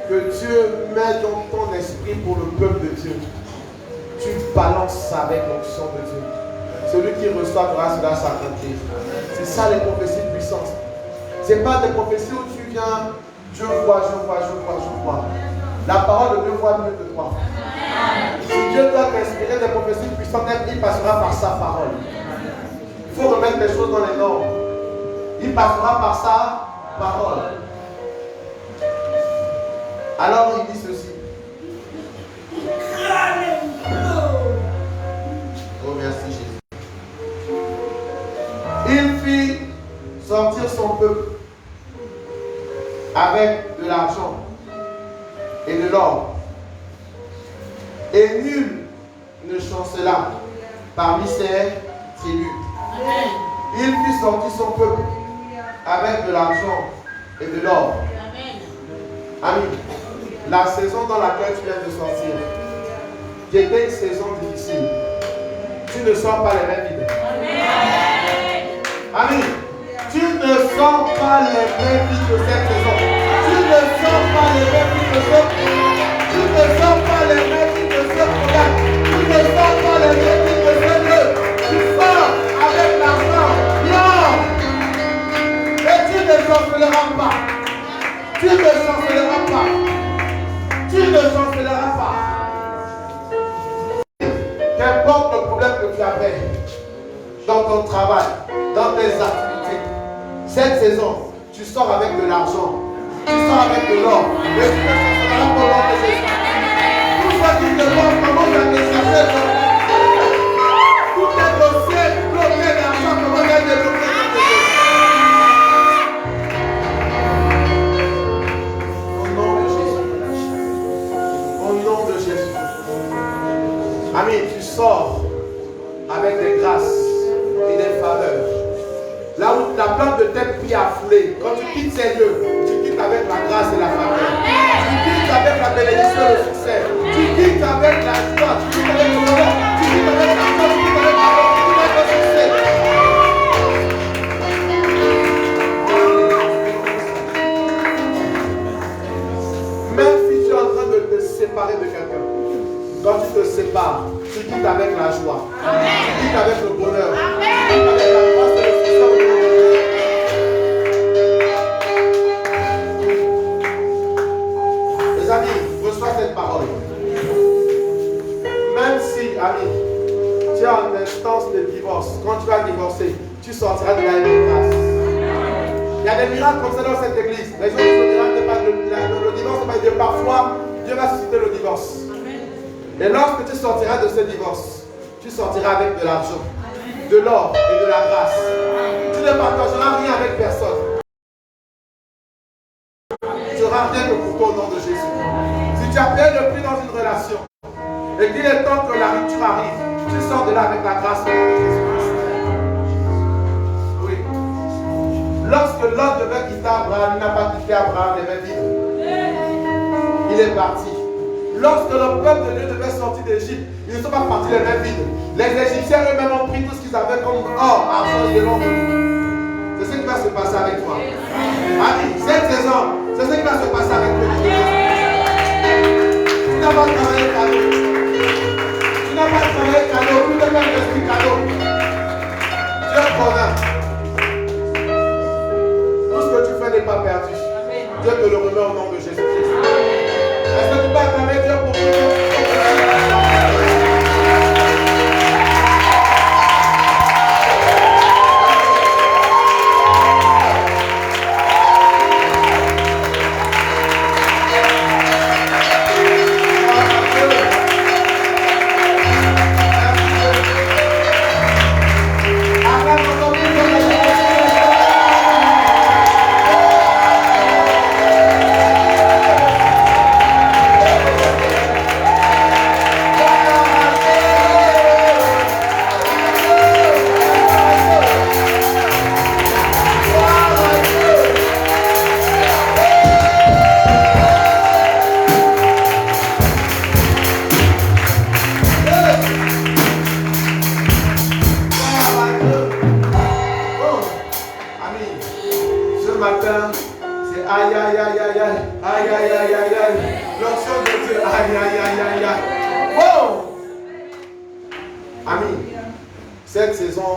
que Dieu met dans ton esprit pour le peuple de Dieu. Tu balances ça avec l'onction de Dieu. Celui qui reçoit grâce va s'accomplir. C'est ça les prophéties puissantes. Ce n'est pas des prophéties où tu viens, je vois. La parole de Dieu voit mieux que toi. Si Dieu doit t'inspirer des prophéties puissantes, il passera par sa parole. Il faut remettre les choses dans les normes. Il passera par sa parole. Alors il dit ceci. Oh merci Jésus. Il fit sortir son peuple avec de l'argent et de l'or. Et nul ne chancela parmi ses tribus. Amen. Il fit sortir son peuple avec de l'argent et de l'or. Amen. Amis, la saison dans laquelle tu viens de sortir, qui était une saison difficile, tu ne sors pas les mains vides. Amis, tu ne sors pas les mains vides de cette saison. Tu ne sors pas les mains vides de cette saison. Tu ne sors pas les mains vides de ce problème. Tu ne sors pas les mains vides de ce lieu. Tu sors avec l'argent. Non. Et tu ne chancelleras pas. Tu ne chancelleras pas. Tu ne chancelleras pas. Qu'importe le problème que tu avais dans ton travail, dans tes activités, cette saison, tu sors avec de l'argent. Tu sors avec de l'or. Et tu ne chancelleras pas au nom de Jésus. Tout ce qui te demande comment tu as été chercher, tout est dossier bloqué d'argent, comment tu as été bloqué. Amis, tu sors malheur. Là où la plante de tes pieds a foulé, quand tu quittes ces lieux, tu quittes avec la grâce et la faveur. Tu quittes avec la bénédiction et le succès. Tu quittes avec la joie, tu quittes avec le bonheur, tu quittes avec la joie, tu quittes avec la joie, tu quittes avec le succès. Même si tu es en train de te séparer de quelqu'un, quand tu te sépares, tu quittes avec la joie, tu quittes avec le bonheur, tu quittes avec la grâce et le succès. Les amis, reçois cette parole. Même si, ami, tu es en instance de divorce, quand tu vas divorcer, tu sortiras de la grâce. Il y a des miracles comme ça dans cette église. Les gens disent le miracle n'est pas le divorce, n'est pas Dieu. Parfois, Dieu va susciter le divorce. Et lorsque tu sortiras de ce divorce, tu sortiras avec de l'argent, de l'or et de la grâce. Tu ne partageras rien avec personne. Tu n'auras rien que pour toi au nom de Jésus. Si tu as bien depuis dans une relation et qu'il est temps que la rupture arrive, tu sors de là avec la grâce au nom de Jésus-Christ. Oui. Lorsque Lot devait quitter Abraham, il n'a pas quitté Abraham, il est vide. Il est parti. Lorsque le peuple de Dieu devait sortir d'Égypte, ils ne sont pas partis les mains vides. Les Égyptiens eux-mêmes ont pris tout ce qu'ils avaient comme or, argent et de l'or. C'est ce qui va se passer avec toi. Ami, cette saison, c'est ce qui va se passer avec toi. Tu n'as pas travaillé cadeau. Tu n'as pas travaillé cadeau. Tu n'as pas l'esprit cadeau. Dieu connaît. Tout ce que tu fais n'est pas perdu. Dieu te le remet au nom de Jésus-Christ. Est-ce que tu peux acclamer Dieu pour tout? Cette saison,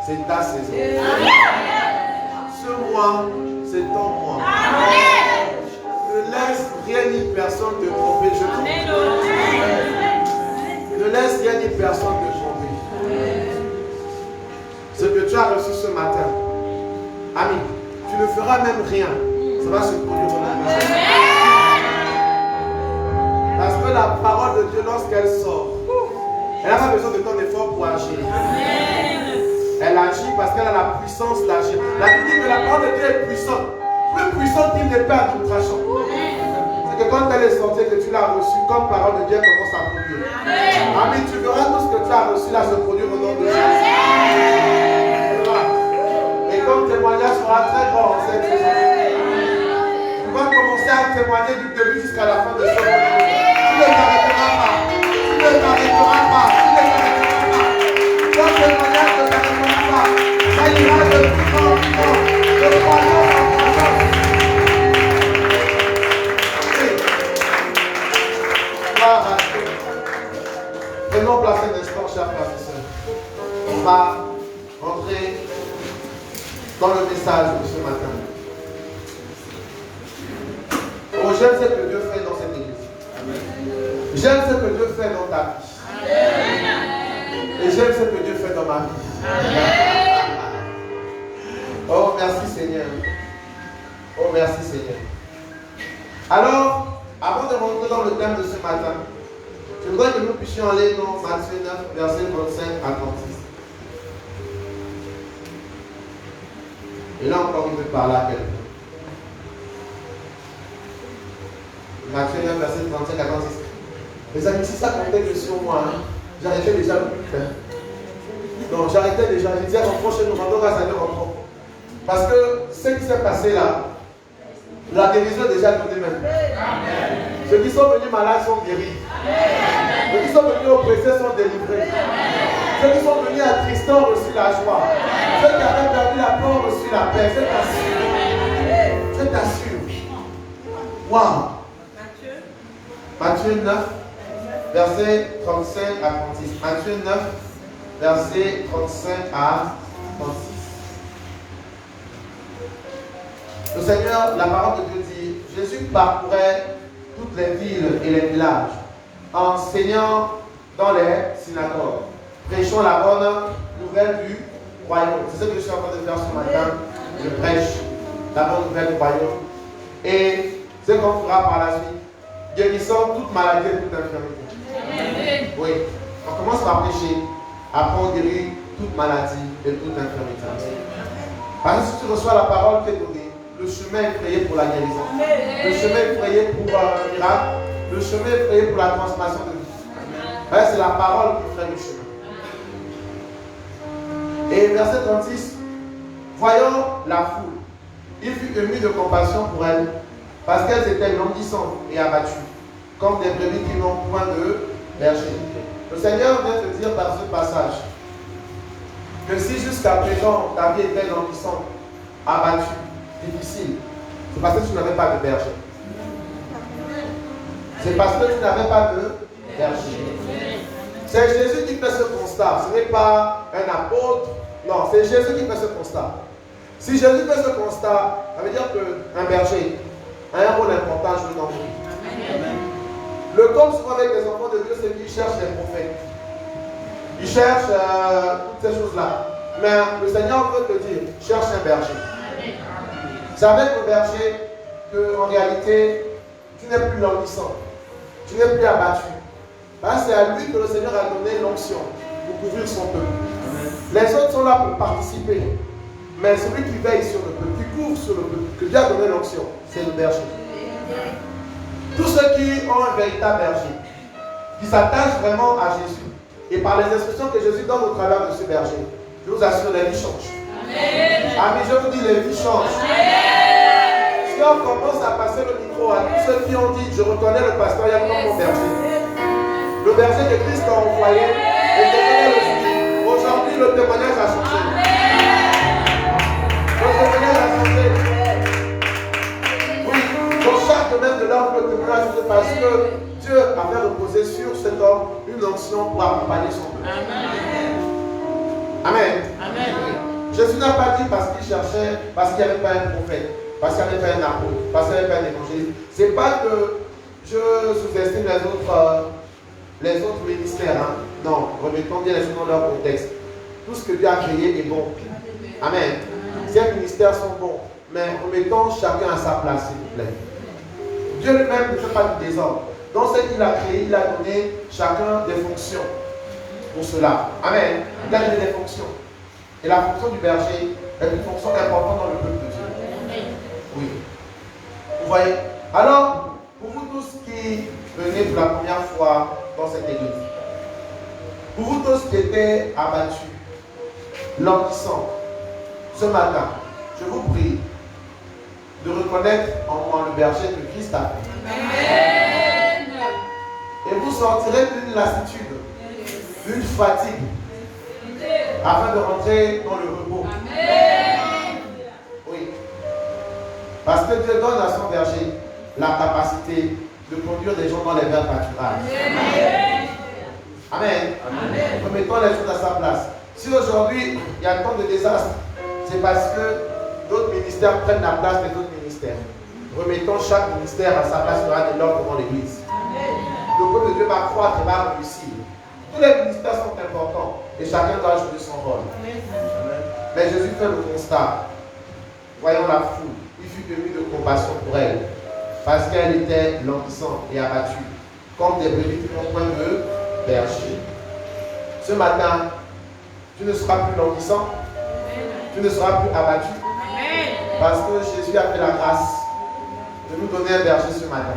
c'est ta saison. Ce mois, c'est ton mois. Ne laisse rien ni personne te tromper. Je t'en prie. Ne laisse rien ni personne te tromper. Ce que tu as reçu ce matin, ami, tu ne feras même rien. Ça va se produire au nom de Jésus. Parce que la parole de Dieu, lorsqu'elle sort, elle n'a pas besoin de ton effort pour agir. Elle agit parce qu'elle a la puissance d'agir. La Bible dit que la parole de Dieu est puissante. Plus puissante qu'il n'est pas nous crachant. C'est que quand elle est sortie, que tu l'as reçue, comme parole de Dieu commence à produire. Amen. Tu verras tout ce que tu as reçu là se produire au nom de Jésus. Et comme témoignage sera très grand en cette saison. Tu vas commencer à témoigner du début jusqu'à la fin de ce moment. Tu ne t'arrêteras pas. Tu ne t'arrêteras pas. Tu ne t'arrêteras pas. Ton témoignage ne t'arrêtera pas. Ça ira de plus en plus grand. De croissance en croissance. Gloire à Dieu. Prenons place un instant, chers frères et sœurs. On va entrer dans le message de ce matin. Oh, j'aime ce que Dieu fait dans cette église. J'aime ce que Dieu fait dans ta vie. Et j'aime ce que Dieu fait dans ma vie. Oh, merci Seigneur. Oh, merci Seigneur. Alors, avant de rentrer dans le thème de ce matin, je voudrais que nous puissions aller dans Matthieu 9, verset 25 à 36. Et là encore, il veut parler à quelqu'un. Matthieu 9, verset 35 à 36. Les amis, si ça comptait que sur moi, j'arrêtais déjà de le faire. Non, j'arrêtais déjà. Je disais rentrons chez nous, rendons grâce à Dieu, rentrons. Parce que ce qui s'est passé là, la guérison est déjà donnée même. Ceux qui sont venus malades sont guéris. Ceux qui sont venus oppressés sont délivrés. Ceux qui sont venus attristés ont reçu la joie. Ceux qui avaient perdu la paix ont reçu la paix. Je t'assure. Je t'assure. Waouh. Matthieu 9, verset 35 à 36. Matthieu 9, verset 35 à 36. Le Seigneur, la parole de Dieu dit, Jésus parcourait toutes les villes et les villages, enseignant dans les synagogues, prêchant la bonne nouvelle du royaume. C'est ce que je suis en train de faire ce matin. Je prêche la bonne nouvelle du royaume. Et ce qu'on fera par la suite, guérissant toute maladie et toute infirmité. Oui. On commence par prêcher, après on guérit toute maladie et toute infirmité. Parce que si tu reçois la parole qui est donnée, le chemin est frayé pour la guérison. Le chemin est frayé pour un miracle. Le chemin est frayé pour la transformation de vie. C'est la parole qui fraye le chemin. Et verset 36, voyant la foule, il fut ému de compassion pour elles, parce qu'elles étaient languissantes et abattues, comme des brebis qui n'ont point de berger. Le Seigneur vient te dire par ce passage que si jusqu'à présent ta vie était languissante, abattue, difficile, c'est parce que tu n'avais pas de berger. C'est parce que tu n'avais pas de berger. C'est Jésus qui fait ce constat. Ce n'est pas un apôtre. Non, c'est Jésus qui fait ce constat. Si Jésus fait ce constat, ça veut dire qu'un berger a un rôle important à jouer dans le monde. Le comme souvent avec les enfants de Dieu, c'est qu'ils cherchent les prophètes. Ils cherchent toutes ces choses-là. Mais le Seigneur veut te dire, cherche un berger. C'est avec le berger qu'en réalité, tu n'es plus languissant. Tu n'es plus abattu. C'est à lui que le Seigneur a donné l'onction pour couvrir son peuple. Les autres sont là pour participer. Mais celui qui veille sur le peuple, qui couvre sur le peuple, que Dieu a donné l'onction, c'est le berger. Tous ceux qui ont un véritable berger, qui s'attachent vraiment à Jésus, et par les instructions que Jésus donne au travers de ce berger, je vous assure, les vies changent. Amen. Je vous dis, les vies changent. Si on commence à passer le micro à tous ceux qui ont dit, je reconnais le pasteur Yann comme mon berger. Le berger que Christ a envoyé et que je le suis. Aujourd'hui, le témoignage a changé. Le témoignage a changé. Oui, dans chaque domaine de l'homme, le témoignage a changé parce que Dieu a fait reposer sur cet homme une onction pour accompagner son peuple. Amen. Amen. Jésus n'a pas dit parce qu'il cherchait, parce qu'il n'y avait pas un prophète, parce qu'il n'y avait pas un apôtre, parce qu'il n'y avait pas un évangéliste. Ce n'est pas que je sous-estime les autres ministères. Hein. Non, remettons bien les choses dans leur contexte. Tout ce que Dieu a créé est bon. Amen. Ces ministères sont bons, mais remettons chacun à sa place, s'il vous plaît. Dieu lui-même ne fait pas du désordre. Dans ce qu'il a créé, il a donné chacun des fonctions pour cela. Amen. Il a donné des fonctions. Et la fonction du berger est une fonction importante dans le peuple de Dieu. Oui. Vous voyez? Alors, pour vous tous qui venez pour la première fois dans cette église, pour vous tous qui étaient abattus, languissants, ce matin, je vous prie de reconnaître en moi le berger que Christ a fait. Amen. Et vous sortirez d'une lassitude, d'une fatigue, afin de rentrer dans le repos. Amen. Oui. Parce que Dieu donne à son berger la capacité de conduire des gens dans les verts pâturages. Amen. Amen. Remettons les choses à sa place. Si aujourd'hui il y a tant de désastres, c'est parce que d'autres ministères prennent la place des autres ministères. Remettons chaque ministère à sa place, il y aura de l'ordre dans l'église. Le peuple de Dieu va croître et va réussir. Tous les ministères sont importants et chacun doit jouer son rôle. Mais Jésus fait le constat. Voyant la foule, il fut ému de compassion pour elle, parce qu'elle était languissante et abattue, comme des brebis qui n'ont point de berger. Ce matin, tu ne seras plus languissant, tu ne seras plus abattu, parce que Jésus a fait la grâce de nous donner un berger ce matin.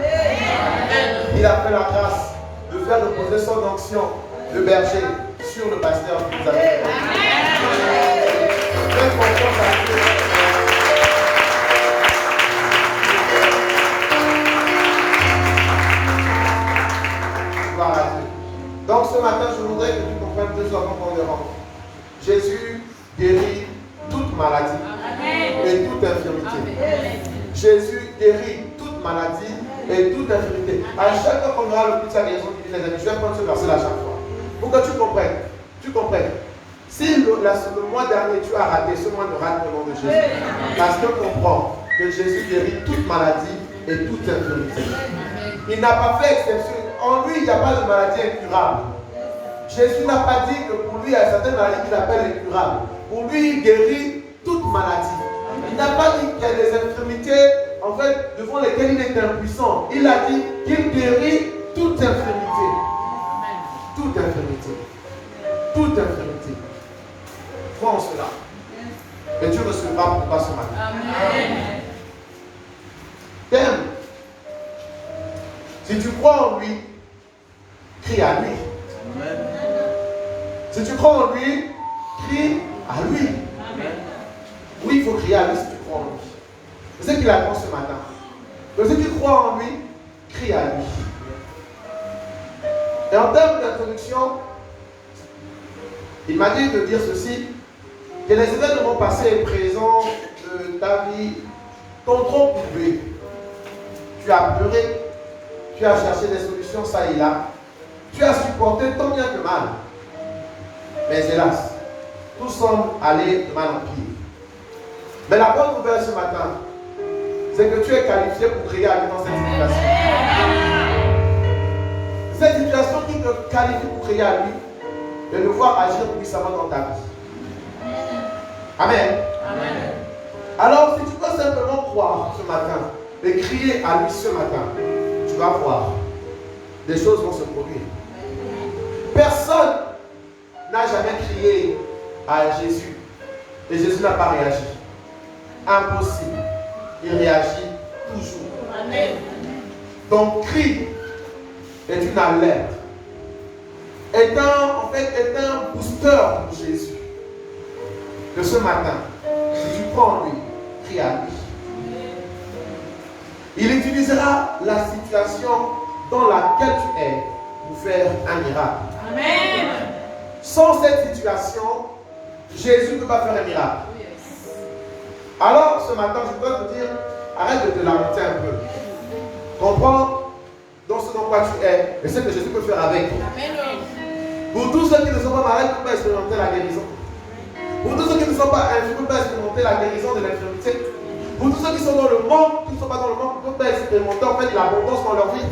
Il a fait la grâce de faire reposer son onction de berger sur le pasteur que vous avez. Faites confiance à Dieu. Gloire à Dieu. Donc ce matin, je voudrais que tu comprennes deux choses avant qu'on le rentre. Jésus guérit toute maladie et toute infirmité. Jésus guérit toute maladie et toute infirmité. À chaque fois qu'on aura le coup de sa guérison divine, les amis, je vais prendre ce verset à chaque fois. Pour que tu comprennes. Si le mois dernier tu as raté, ce mois ne rate au nom de Jésus. Parce que comprends que Jésus guérit toute maladie et toute infirmité. Il n'a pas fait exception. En lui, il n'y a pas de maladie incurable. Jésus n'a pas dit que pour lui, il y a certaines maladies qu'il appelle incurables. Pour lui, il guérit toute maladie. Il n'a pas dit qu'il y a des infirmités, en fait, devant lesquelles il est impuissant. Il a dit qu'il guérit toute infirmité. Toute infirmité. Toute infirmité. Crois en cela. Et tu recevras pour toi ce matin. Amen. T'aimes. Si tu crois en lui, crie à lui. Amen. Si tu crois en lui, crie à lui. Amen. Oui, il faut crier à lui si tu crois en lui. C'est ce qu'il apprend ce matin. Donc si tu crois en lui, crie à lui. Et en termes d'introduction, il m'a dit de dire ceci, que les événements passés et présents de ta vie t'ont trop courbé. Tu as pleuré, tu as cherché des solutions ça et là, tu as supporté tant bien que mal. Mais hélas, tout semble aller de mal en pire. Mais la bonne nouvelle ce matin, c'est que tu es qualifié pour crier à lui dans cette situation. Cette situation qui te qualifie pour crier à lui et le voir agir puissamment dans ta vie. Amen. Amen. Alors, si tu peux simplement croire ce matin et crier à lui ce matin, tu vas voir, des choses vont se produire. Personne n'a jamais crié à Jésus et Jésus n'a pas réagi. Impossible. Il réagit toujours. Amen. Ton cri est une alerte, est un booster pour Jésus. Que ce matin, si tu crois en lui, crie à lui. Il utilisera la situation dans laquelle tu es pour faire un miracle. Amen. Sans cette situation, Jésus ne peut pas faire un miracle. Alors, ce matin, je dois te dire, arrête de te lamenter un peu. Comprends dans ce dans quoi tu es et ce que Jésus peut faire avec toi. Pour tous ceux qui ne sont pas malades, ils ne peuvent pas expérimenter la guérison. Pour tous ceux qui ne sont pas infirmes, ils ne peuvent pas expérimenter la guérison de l'infirmité. Pour tous ceux qui sont dans le manque, qui ne sont pas dans le manque, ils ne peuvent pas expérimenter en fait l'abondance dans leur vie.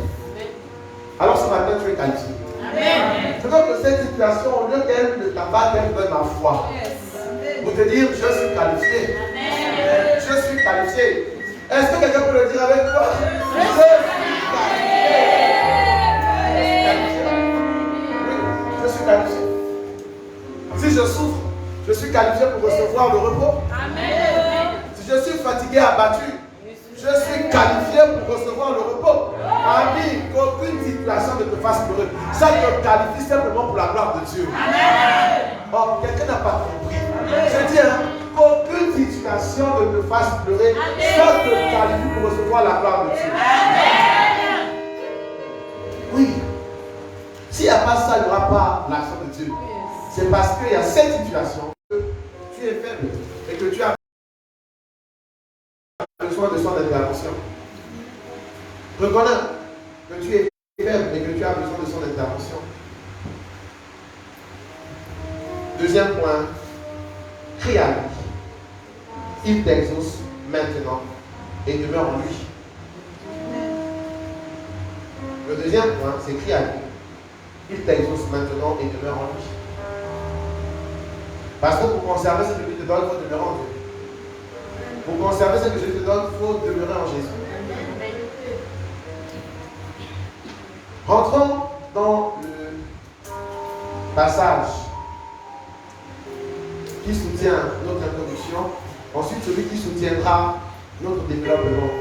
Alors ce matin, tu es qualifié. Amen. Je veux que cette situation, au lieu qu'elle ne t'abatte, elle donne ma foi. Pour te dire, je suis qualifié. Amen. Je suis qualifié. Est-ce que quelqu'un peut le dire avec toi? Je suis qualifié. Je suis qualifié. Si je souffre, je suis qualifié pour recevoir le repos. Amen. Si je suis fatigué, abattu, je suis qualifié pour recevoir le repos. Ami, qu'aucune situation ne te fasse pleurer. Ça te qualifie simplement pour la gloire de Dieu. Amen. Oh, quelqu'un n'a pas compris. Je dis, qu'aucune situation ne te fasse pleurer. Ça te qualifie pour recevoir la gloire de Dieu. Amen. Oui. S'il n'y a pas ça, il n'y aura pas l'action de Dieu. C'est parce qu'il y a cette situation que tu es faible et que tu as besoin de son intervention. Reconnais que tu es faible et que tu as besoin de son intervention. Deuxième point, crie à lui. Il t'exauce maintenant et demeure en lui. Le deuxième point, c'est crie à lui. Il t'exauce maintenant et demeure en lui. Parce que pour conserver ce que Dieu te donne, il faut demeurer en Dieu. Pour conserver ce que Dieu te donne, il faut demeurer en Jésus. Rentrons dans le passage qui soutient notre introduction, ensuite celui qui soutiendra notre développement.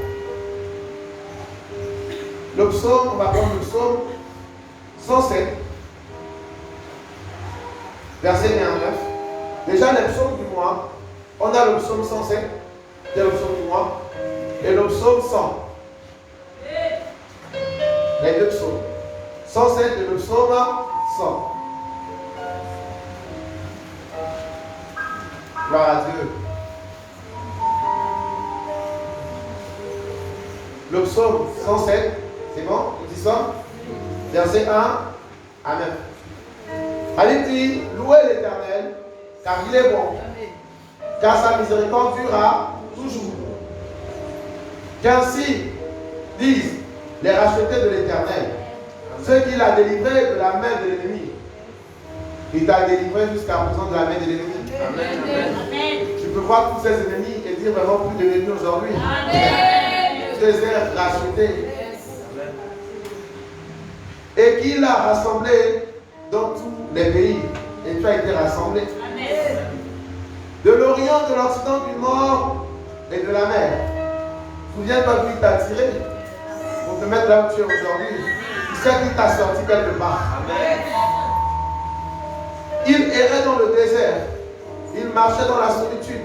Le psaume, on va prendre le psaume 107. verset 1 à 9. Déjà, les psaumes du mois, on a le psaume 107, c'est le psaume du mois, et le psaume 100. Les deux psaumes. 107 et le psaume 100. Gloire à Dieu. Le psaume 107, c'est bon? On dit ça? Verset 1 à 9. Allez dit, louez l'Éternel, car il est bon, car sa miséricorde durera toujours. Qu'ainsi disent les rachetés de l'Éternel, ceux qu'il a délivrés de la main de l'ennemi. Il t'a délivré jusqu'à présent de la main de l'ennemi. Amen. Tu peux voir tous ces ennemis et dire vraiment plus d'ennemis aujourd'hui. Tu les as rachetés. Et qu'il a rassemblé dans tous les pays. Et tu as été rassemblé. Amen. De l'Orient, de l'Occident, du Nord et de la mer. Souviens-toi qu'il t'a tiré pour te mettre là où tu es aujourd'hui. Tu sais qu'il t'a sorti quelque part. Amen. Il errait dans le désert. Il marchait dans la solitude,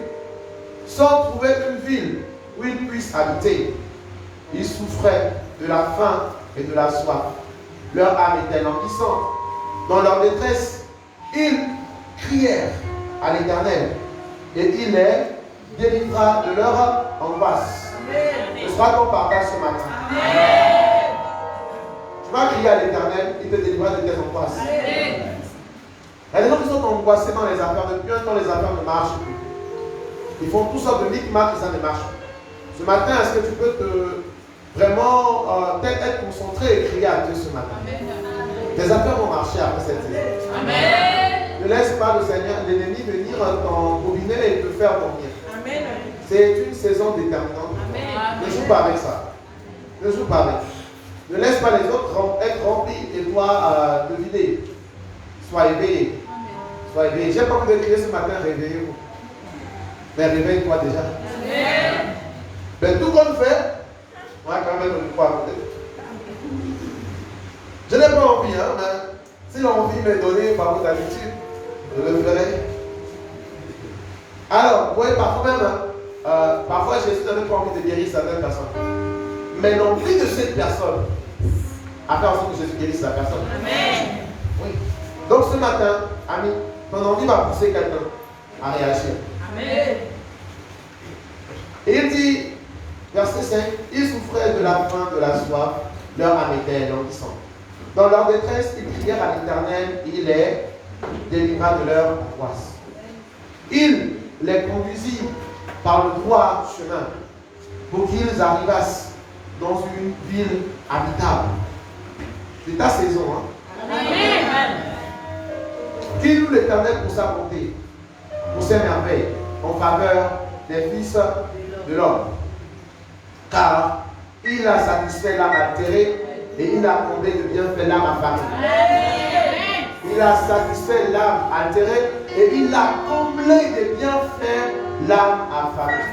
sans trouver une ville où il puisse habiter. Il souffrait de la faim et de la soif. Leur âme était languissante. Dans leur détresse, ils crièrent à l'Éternel et il les délivra de leur angoisse. Ce sera ton partage ce matin. Amen. Tu vas crier à l'Éternel, il te délivrera de tes angoisses. Amen. Il y a des gens qui sont angoissés dans les affaires de Dieu, quand les affaires ne marchent plus. Ils font toutes sortes de micmacs et ça ne marche plus. Ce matin, est-ce que tu peux vraiment être concentré et crier à Dieu ce matin? Amen. Tes affaires vont marcher après cette saison. Amen. Ne laisse pas le Seigneur, l'ennemi venir t'embobiner et te faire dormir. Amen. C'est une saison déterminante. Amen. Ne joue pas avec ça. Ne joue pas avec. Ne laisse pas les autres être remplis et toi te vider. Sois éveillé. Sois éveillé. J'ai pas envie de crier ce matin, réveillez-vous. Mais réveille-toi déjà. Amen. Mais tout qu'on fait, on va quand même mettre le micro à côté. Je n'ai pas envie, hein, mais si l'envie m'est donnée par votre habitude, je le ferai. Alors, vous voyez, parfois même, parfois Jésus n'avait pas envie de guérir certaines personnes. Mais l'envie de cette personne a fait en sorte que Jésus guérisse la personne. Amen. Oui. Donc ce matin, ami, ton envie va pousser quelqu'un à réagir. Amen. Et il dit, verset 5, ils souffraient de la faim, de la soif, leur âme était languissante. Dans leur détresse, ils crièrent à l'Éternel, il les délivra de leur angoisse. Il les conduisit par le droit chemin pour qu'ils arrivassent dans une ville habitable. C'est ta saison, hein? Amen. Qu'il loue l'Éternel pour sa bonté, pour ses merveilles, en faveur des fils de l'homme. Car il a satisfait l'âme altérée et il a comblé de bienfaits l'âme affamée. Il a satisfait l'âme altérée et il a comblé de bienfaits l'âme affamée.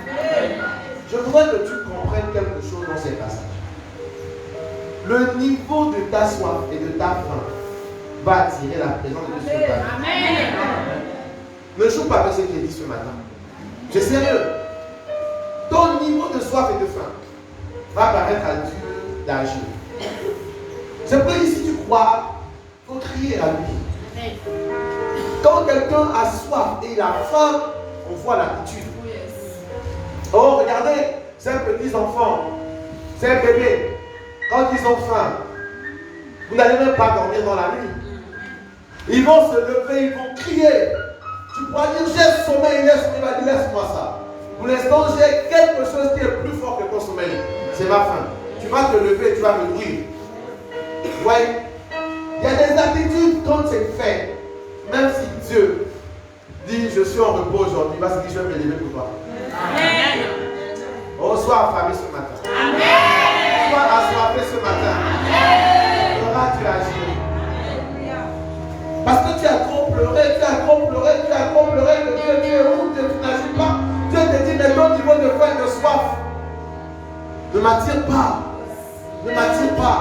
Je voudrais que tu comprennes quelque chose dans ces passages. Le niveau de ta soif et de ta faim va attirer la présence de Dieu sur ta vie. Amen. Ne joue pas avec ce qui est dit ce matin. C'est sérieux. Ton niveau de soif et de faim va permettre à Dieu d'agir. C'est pour que si tu crois, il faut crier à lui. Quand quelqu'un a soif et il a faim, on voit l'attitude. Oh, regardez, ces petits enfants, ces bébés, quand ils ont faim, vous n'allez même pas dormir dans la nuit. Ils vont se lever, ils vont crier. Tu pourras dire, j'ai sommeil, il va dire, laisse-moi ça. Pour l'instant, j'ai quelque chose qui est plus fort que ton sommeil. C'est ma faim. Tu vas te lever, tu vas me nourrir. Vous voyez? Il y a des attitudes quand c'est fait. Même si Dieu dit, je suis en repos aujourd'hui, il va se dire, je vais me lever pour toi. Amen. Oh, sois affamé ce matin. Amen. Sois assoiffé ce matin. Amen. Auras-tu agi? Parce que tu as trop pleuré, que Dieu est où, Dieu n'agit pas. Dieu te dit, mais ton niveau de faim et de soif ne m'attire pas. Ne m'attire pas.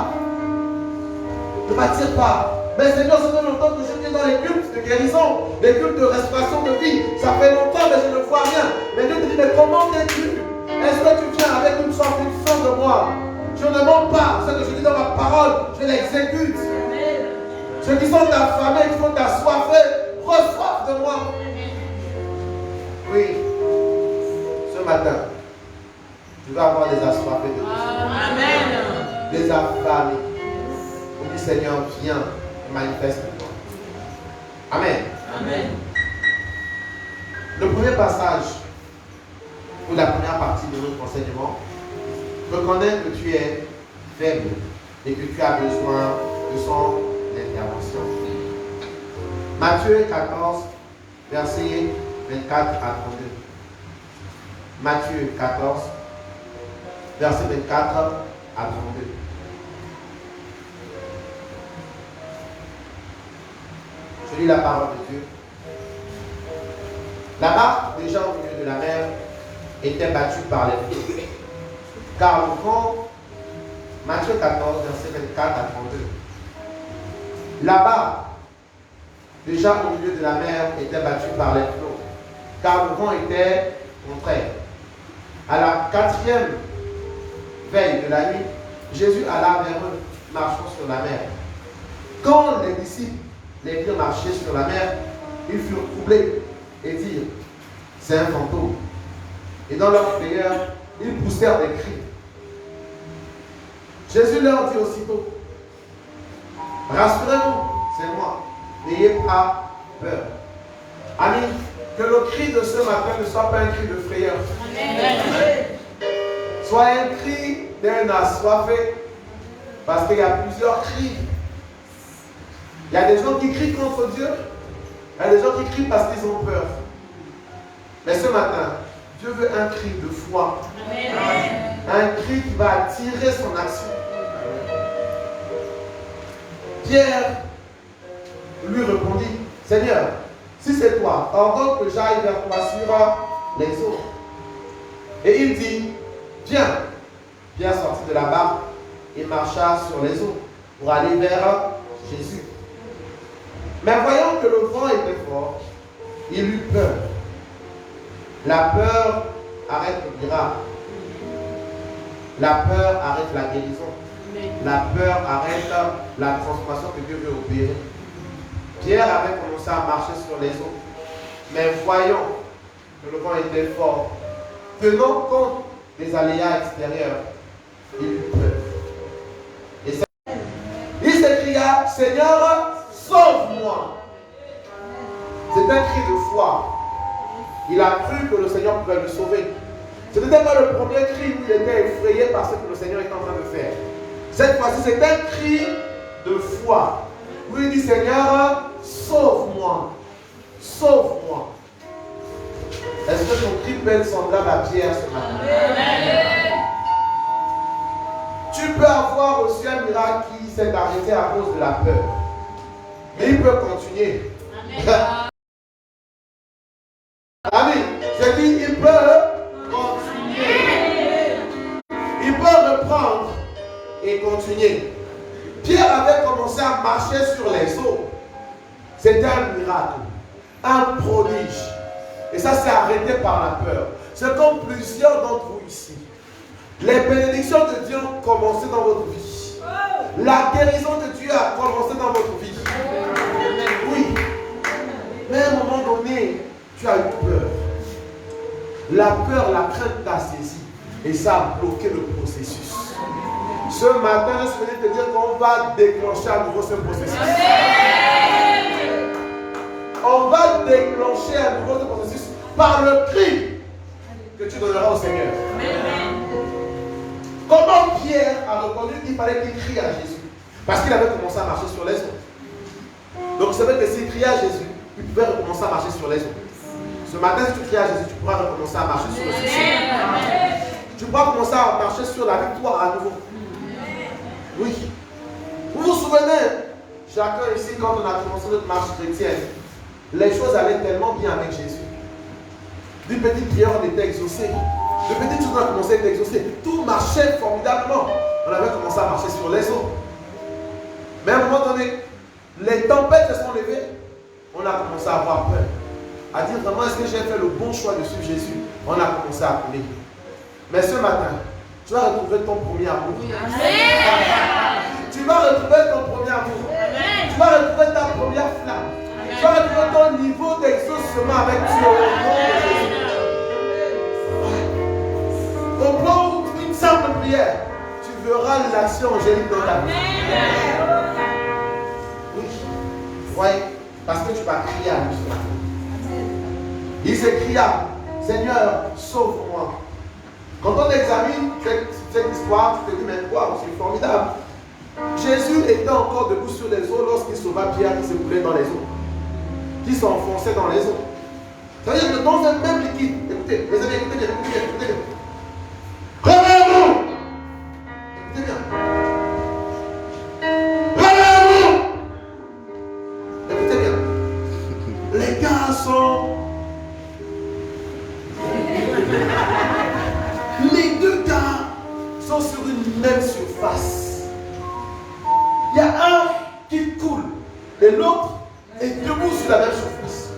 Ne m'attire pas. Mais Seigneur, ça fait longtemps que je viens dans les cultes de guérison, les cultes de restauration de vie. Ça fait longtemps, mais je ne vois rien. Mais Dieu te dit, mais comment es-tu? Est-ce que tu viens avec une sorte de moi? Je ne mens pas. Ce que je dis dans ma parole, je l'exécute. Ceux qui sont affamés, qui sont assoiffés, reçoivent de moi. Oui. Ce matin, tu vas avoir des assoiffés de Dieu. Amen. Des affamés. On dit, Seigneur, viens et manifeste-toi. Amen. Amen. Le premier passage, ou la première partie de notre enseignement, reconnais que tu es faible et que tu as besoin de son intervention. Matthieu 14, versets 24 à 32. Matthieu 14, versets 24 à 32. Je lis la parole de Dieu. La barque, déjà au milieu de la mer, était battue par les flots. Car le vent, Matthieu 14, verset 24 à 32. La barque, déjà au milieu de la mer, était battue par les flots. Car le vent était contraire. À la 4e veille de la nuit, Jésus alla vers eux, marchant sur la mer. Quand les disciples les virent marcher sur la mer, ils furent troublés et dirent, c'est un fantôme. Et dans leur frayeur, ils poussèrent des cris. Jésus leur dit aussitôt, rassurez-vous, c'est moi, n'ayez pas peur. Amis, que le cri de ce matin ne soit pas un cri de frayeur. Amen. Soit un cri d'un assoiffé, parce qu'il y a plusieurs cris. Il y a des gens qui crient contre Dieu, il y a des gens qui crient parce qu'ils ont peur. Mais ce matin, Dieu veut un cri de foi. Amen. Un cri qui va attirer son action. Pierre lui répondit, Seigneur, si c'est toi, ordonne que j'aille vers toi sur les eaux. Et il dit, viens. Pierre sortit de la barque et marcha sur les eaux pour aller vers Jésus. Mais voyant que le vent était fort, il eut peur. La peur arrête le miracle. La peur arrête la guérison. La peur arrête la transformation que Dieu veut opérer. Pierre avait commencé à marcher sur les eaux. Mais voyant que le vent était fort, tenant compte des aléas extérieurs, il eut peur. Et ça, il s'écria, Seigneur, sauve-moi. C'est un cri de foi. Il a cru que le Seigneur pouvait le sauver. Ce n'était pas le premier cri où il était effrayé par ce que le Seigneur était en train de faire. Cette fois-ci, c'est un cri de foi. Où il dit, Seigneur, sauve-moi. Sauve-moi. Est-ce que ton cri peut être semblable à Pierre ce matin? Amen. Tu peux avoir reçu un miracle qui s'est arrêté à cause de la peur. Mais il peut continuer. Amen. Amen. J'ai dit, il peut continuer. Il peut reprendre et continuer. Pierre avait commencé à marcher sur les eaux. C'était un miracle, un prodige. Et ça s'est arrêté par la peur. C'est comme plusieurs d'entre vous ici. Les bénédictions de Dieu ont commencé dans votre vie. La guérison de Dieu a commencé dans votre vie. Oui. Mais à un moment donné, tu as eu peur. La peur, la crainte t'a saisi. Et ça a bloqué le processus. Ce matin, je vais te dire qu'on va déclencher à nouveau ce processus. On va déclencher à nouveau ce processus par le cri que tu donneras au Seigneur. Comment Pierre a reconnu qu'il fallait qu'il crie à Jésus? Parce qu'il avait commencé à marcher sur les eaux. Donc c'est vrai que s'il criait à Jésus, il pouvait recommencer à marcher sur les eaux. Ce matin, si tu cries à Jésus, tu pourras recommencer à marcher sur le succès. Tu pourras commencer à marcher sur la victoire à nouveau. Oui. Vous vous souvenez, chacun ici, quand on a commencé notre marche chrétienne, les choses allaient tellement bien avec Jésus. D'une petite prière, on était exaucé. De petites choses, on a commencé à être exaucé. Tout marchait formidablement. On avait commencé à marcher sur les eaux. Mais à un moment donné, les tempêtes se sont levées, on a commencé à avoir peur. À dire vraiment, est-ce que j'ai fait le bon choix de suivre Jésus? On a commencé à couler. Mais ce matin, tu vas retrouver ton premier amour. Tu vas retrouver ton premier amour. Tu vas retrouver ta première flamme. Tu vas retrouver ton niveau d'exaucement avec Dieu au nom de Jésus. Au plan où une simple prière, tu verras l'action angélique dans ta vie. Oui. Voyez, parce que tu vas crier à lui ce matin. Il s'écria, Seigneur, sauve-moi. Quand on examine cette histoire, tu te dis, mais quoi, c'est formidable. Jésus était encore debout sur les eaux lorsqu'il sauva Pierre qui se coulait dans les eaux, qui s'enfonçait dans les eaux. Ça veut dire que dans un même liquide, écoutez, les amis, écoutez bien, écoutez bien, écoutez bien. Réveillez-vous! Écoutez bien. Réveillez-vous! Écoutez bien. Les gars sont... Les deux gars sont sur une même surface. Il y a un qui coule et l'autre est debout sur la même surface.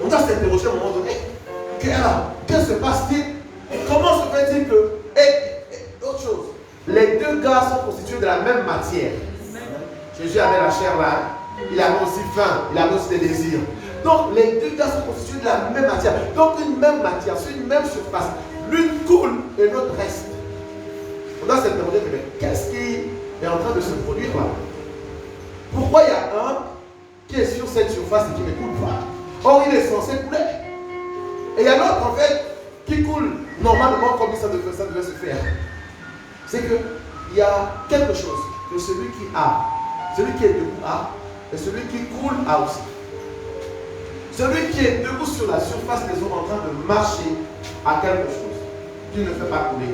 On doit s'interroger à un moment donné. Que se passe-t-il? Comment se fait-il que... Et autre chose, les deux gars sont constitués de la même matière. Jésus avait la chair là, il avait aussi faim, il avait aussi des désirs. Donc les deux gars sont constitués de la même matière. Donc une même matière, sur une même surface. L'une coule et l'autre reste. On doit s'interroger, mais qu'est-ce qui est en train de se produire là? Pourquoi il y a un qui est sur cette surface et qui ne coule pas? Or il est censé couler. Et il y a l'autre en fait qui coule normalement comme ça devait se faire. C'est qu'il y a quelque chose que celui qui est debout a, et celui qui coule a aussi. Celui qui est debout sur la surface des eaux en train de marcher à quelque chose qui ne fait pas couler,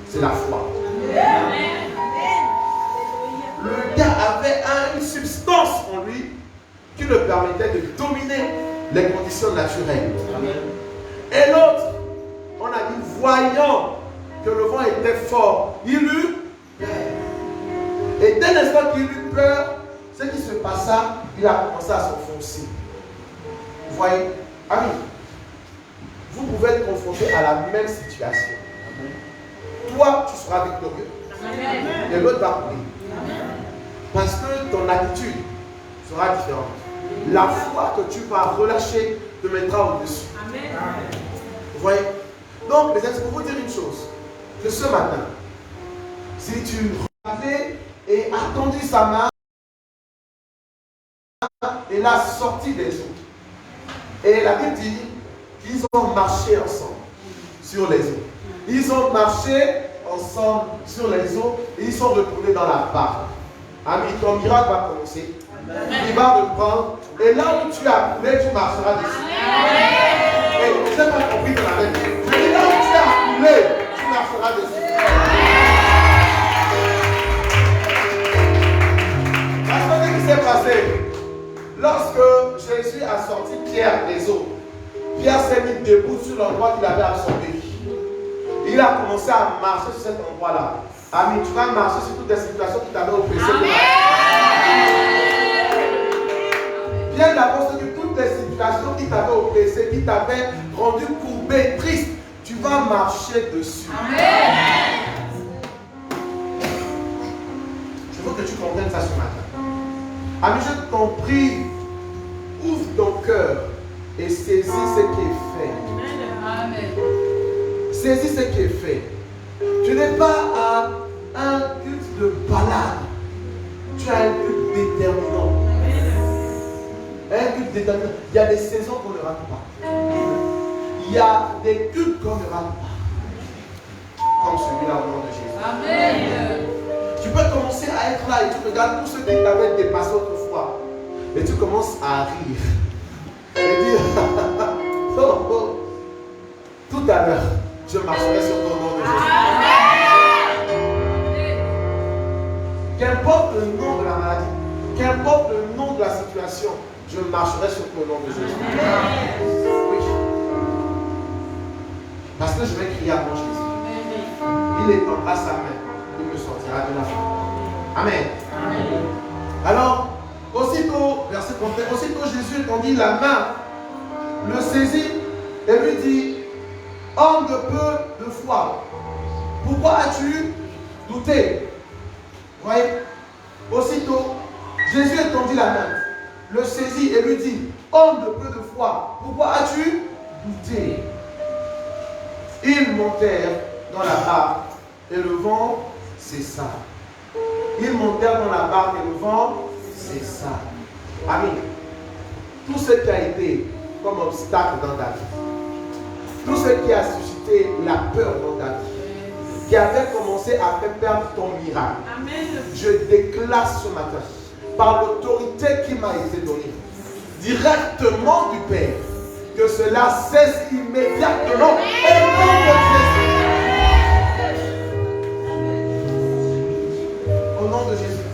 c'est la foi. Amen. Le gars avait une substance en lui qui le permettait de dominer les conditions naturelles. Amen. Et l'autre, on a dit, voyant que le vent était fort, il eut peur. Et dès l'instant qu'il eut peur, ce qui se passa, il a commencé à s'enfoncer. Vous voyez, amis, vous pouvez être confronté à la même situation. Toi, tu seras victorieux. Amen. Et l'autre va couler. Parce que ton attitude sera différente. La foi que tu vas relâcher te mettra au-dessus. Vous voyez? Donc, les amis, pour vous dire une chose, que ce matin, si tu avais et attendu sa main, et l'a sorti des eaux. Et la Bible dit qu'ils ont marché ensemble sur les eaux. Ils ont marché ensemble sur les eaux et ils sont retournés dans la barque. Ami, ton miracle va commencer. Amen. Il va reprendre. Et là où tu as coulé, tu marcheras dessus. Amen. Et je n'ai pas compris de la même. Je dis là où tu as coulé, tu marcheras dessus. Parce que qu'est-ce qui s'est passé? Lorsque Jésus a sorti Pierre des eaux, Pierre s'est mis debout sur l'endroit qu'il avait absorbé. Il a commencé à marcher sur cet endroit-là. Ami, tu vas marcher sur toutes les situations qui t'avaient oppressé. Bien d'abord, c'est que toutes les situations qui t'avaient oppressé, qui t'avaient rendu courbé, triste, tu vas marcher dessus. Amen. Je veux que tu comprennes ça ce matin. Ami, je t'en prie, ouvre ton cœur et saisis ce qui est fait. Amen. Saisis ce qui est fait. Tu n'es pas à un culte de balade. Tu as un culte déterminant. Un culte déterminant. Il y a des saisons qu'on ne rate pas. Il y a des cultes qu'on ne rate pas. Comme celui-là au nom de Jésus. Amen. Tu peux commencer à être là et tu regardes tous ceux qui t'avaient dépassé autrefois. Et tu commences à rire. Et dire, tout à l'heure, je marcherai sur ton nom de Jésus. Qu'importe le nom de la maladie, qu'importe le nom de la situation, je marcherai sur ton nom de Jésus. Oui. Parce que je vais crier à mon Jésus. Il étendra sa main, il me sortira de la foi. Amen. Alors, aussi Aussitôt, verset 31, aussitôt Jésus étendit la main, le saisit et lui dit, homme de peu de foi, pourquoi as-tu douté? Vous voyez? Aussitôt, Jésus étendit la main, le saisit et lui dit, homme de peu de foi, pourquoi as-tu douté? Ils montèrent dans la barque et le vent cessa. Ils montèrent dans la barque et le vent cessa. Amen. Tout ce qui a été comme obstacle dans ta vie, tout ce qui a suscité la peur dans ta vie, qui avait commencé à faire perdre ton miracle, amen, je déclare ce matin, par l'autorité qui m'a été donnée, directement du Père, que cela cesse immédiatement au nom de Jésus. Au nom de Jésus.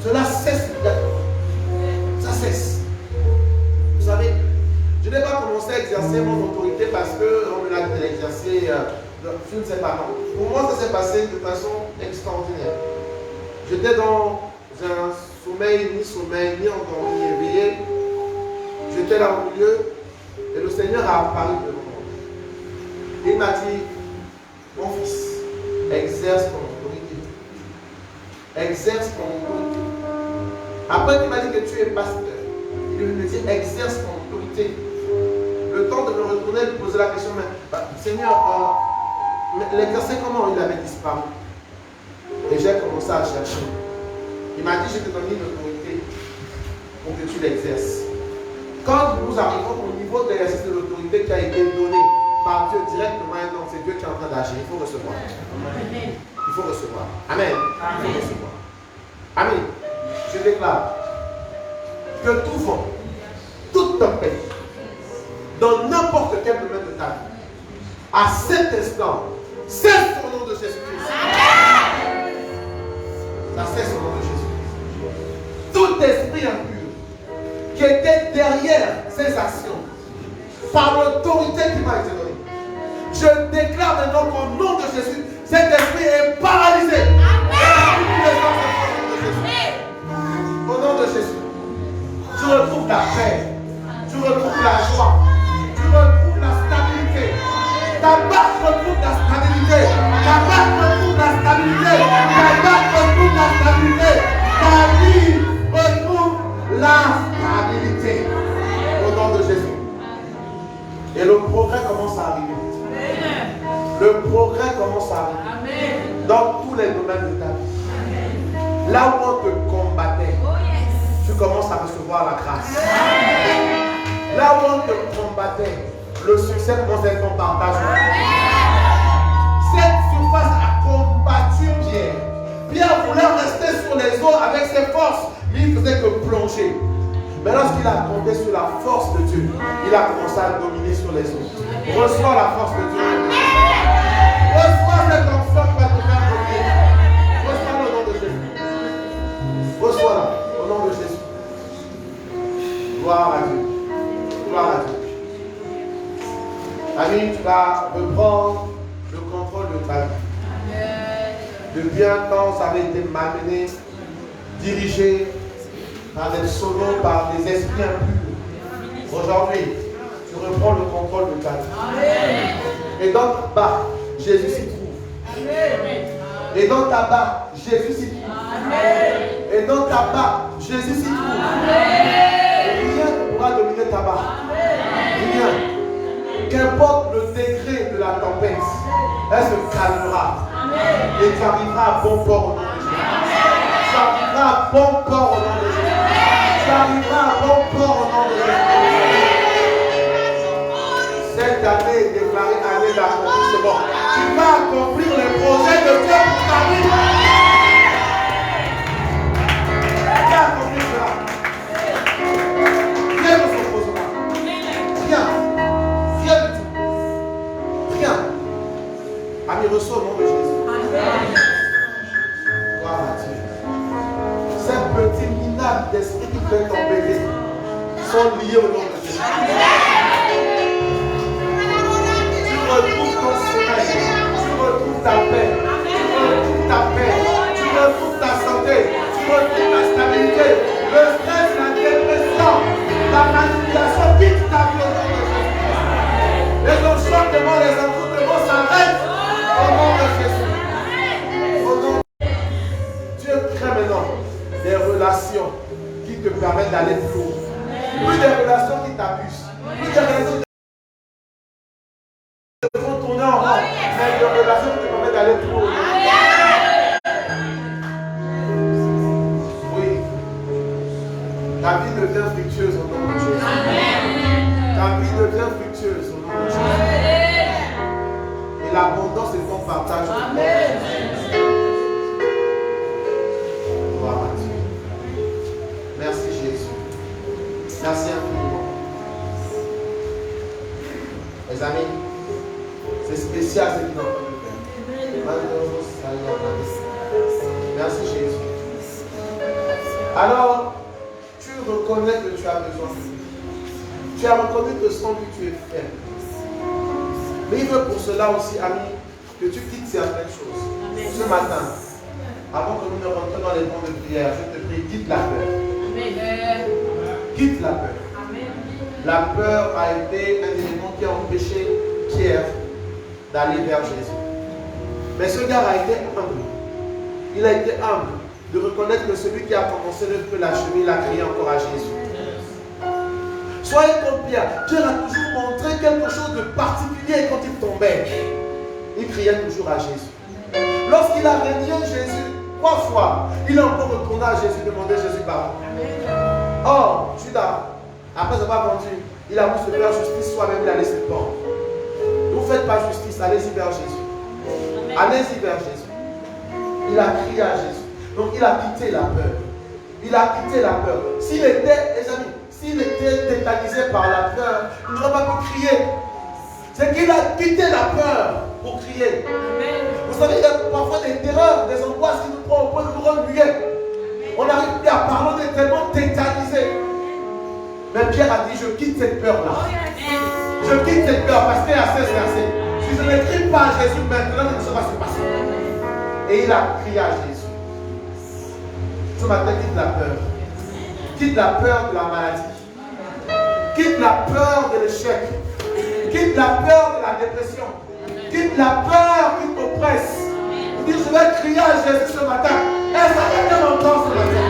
Cela cesse immédiatement. Ça cesse. Vous savez, je n'ai pas commencé à exercer mon autorité parce qu'on me l'a exercé, je ne sais pas, non. Pour moi, ça s'est passé de façon extraordinaire. J'étais dans un sommeil, ni endormi, ni éveillé. J'étais là au milieu et le Seigneur a apparu devant moi. Il m'a dit, mon fils, exerce ton autorité. Exerce ton autorité. Après qu'il m'a dit que tu es pasteur, il me dit, exerce ton autorité. Le temps de me retourner, de poser la question, mais Seigneur, l'exercer comment? Il avait disparu. Et j'ai commencé à chercher. Il m'a dit, je te donne une autorité pour que tu l'exerces. Quand nous arrivons au niveau de l'exercice de l'autorité qui a été donnée par Dieu directement, donc c'est Dieu qui est en train d'agir. Il faut recevoir. Amen. Il faut recevoir. Amen. Amen. Il faut recevoir. Amen. Je déclare que tout vent, toute tempête, dans n'importe quel domaine de ta vie, à cet instant, cesse au nom de Jésus-Christ. Ça cesse au nom de Jésus-Christ. Tout esprit impur qui était derrière ces actions, par l'autorité qui m'a été donnée, je déclare maintenant qu'au nom de Jésus, cet esprit est paralysé. Au nom de Jésus, tu retrouves la paix, tu retrouves la joie, tu retrouves la stabilité. Ta barque retrouve la stabilité, ta barque retrouve la stabilité, ta barque retrouve la stabilité, ta vie retrouve la stabilité. Au nom de Jésus. Et le progrès commence à arriver. Le progrès commence à arriver. Dans tous les domaines de ta vie. Là où on te combattait, tu commences à recevoir la grâce. Là où on te combattait, le succès commence à être ton partage. Cette surface a combattu Pierre. Pierre voulait rester sur les eaux avec ses forces, mais il faisait que plonger. Mais lorsqu'il a compté sur la force de Dieu, il a commencé à dominer sur les eaux. Reçois la force de Dieu. Reçois cet enfant qui va te faire dominer. Reçois-le au nom de Jésus. Reçois-le au nom de Jésus. Gloire à Dieu. Gloire à Dieu. Ami, tu vas reprendre le contrôle de ta vie. Depuis un temps, ça avait été malmené, dirigé par des solos, par des esprits impurs. Aujourd'hui, tu reprends le contrôle de ta vie. Et dans ta barque, Jésus s'y trouve. Et dans ta barque, Jésus s'y trouve. Et dans ta barque, Jésus s'y trouve. Rien ne pourra dominer ta barque. Rien. Qu'importe le degré de la tempête, elle se calmera. Et tu arriveras à bon port au nom de Jésus. Tu arriveras à bon port au nom de Jésus. Tu arriveras à bon port au nom de Jésus. Cette année est déclarée année d'accomplissement. Tu vas accomplir les projets de Dieu pour ta vie. Tu vas accomplir cela. Rien ne s'opposera. Rien. Rien du tout. Rien. Ami, reçois au nom de Jésus. Gloire à Dieu. Ces petits minables d'esprit qui peuvent t'embêter sont liés au nom de Jésus. Tu retrouves ton sommeil, tu retrouves ta paix, tu retrouves ta paix, tu retrouves ta santé, tu retrouves ta stabilité. Le stress, la devront tourner en rond. Mais les relations te permettent d'aller plus haut. Oui. Ta vie devient fructueuse au nom de Jésus. Ta vie devient fructueuse au nom de Jésus. Et l'abondance est ton partage. Amen. Gloire à Dieu. Merci Jésus. Merci infiniment. Les amis, c'est spécial ce qu'il est en train de faire. Merci Jésus. Alors, tu reconnais que tu as besoin de lui. Tu as reconnu que sans lui tu es faible. Mais il veut pour cela aussi, ami, que tu quittes certaines choses. Amen. Ce matin, avant que nous ne rentrions dans les temps de prière, je te prie, quitte la peur. Amen. Quitte la peur. Amen. La peur a été un élément qui a empêché Pierre d'aller vers Jésus. Mais ce gars a été humble. Il a été humble de reconnaître que celui qui a commencé le feu l'achever, il a crié encore à Jésus. Soyez comme Pierre. Pierre a toujours montré quelque chose de particulier quand il tombait. Il criait toujours à Jésus. Lorsqu'il a renié Jésus 3 fois, il a encore retourné à Jésus, demandé Jésus pardon. Or, Judas, après avoir vendu, il a voulu se faire justice, soi-même il a laissé pendre. Ne vous faites pas justice, allez-y vers Jésus. Allez-y vers Jésus. Il a crié à Jésus. Donc il a quitté la peur. Il a quitté la peur. S'il était, les amis, s'il était tétanisé par la peur, il n'aurait pas pu crier. C'est qu'il a quitté la peur pour crier. Amen. Vous savez, il y a parfois des terreurs, des angoisses qui nous prennent au point de nous rendre muets. On n'arrive plus à parler, on est tellement tétanisé. Mais Pierre a dit, je quitte cette peur-là. Je quitte cette peur parce qu'il y a 16 versets. Si je ne crie pas à Jésus maintenant, ça va se passer. Et il a crié à Jésus. Ce matin, quitte la peur. Quitte la peur de la maladie. Quitte la peur de l'échec. Quitte la peur de la dépression. Quitte la peur qui t'oppresse. Vous dites, je vais crier à Jésus ce matin. Est-ce que quelqu'un m'entend ce matin?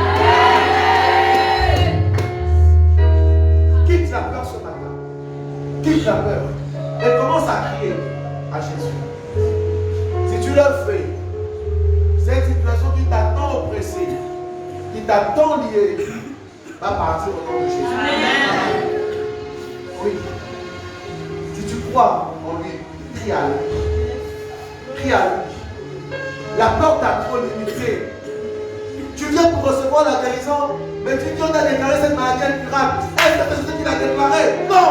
Quitte la peur ce matin. Quitte la peur. Et commence à crier à Jésus. Si tu le fais, cette situation qui t'a tant oppressé, qui t'a tant lié, va partir au nom de Jésus. Amen. Oui. Si tu crois en lui, crie à lui. Crie à lui. La peur t'a trop limité. Tu viens pour recevoir la guérison, mais tu dis on a déclaré cette maladie incurable. Est-ce que c'est ce qu'il a déclaré? Non.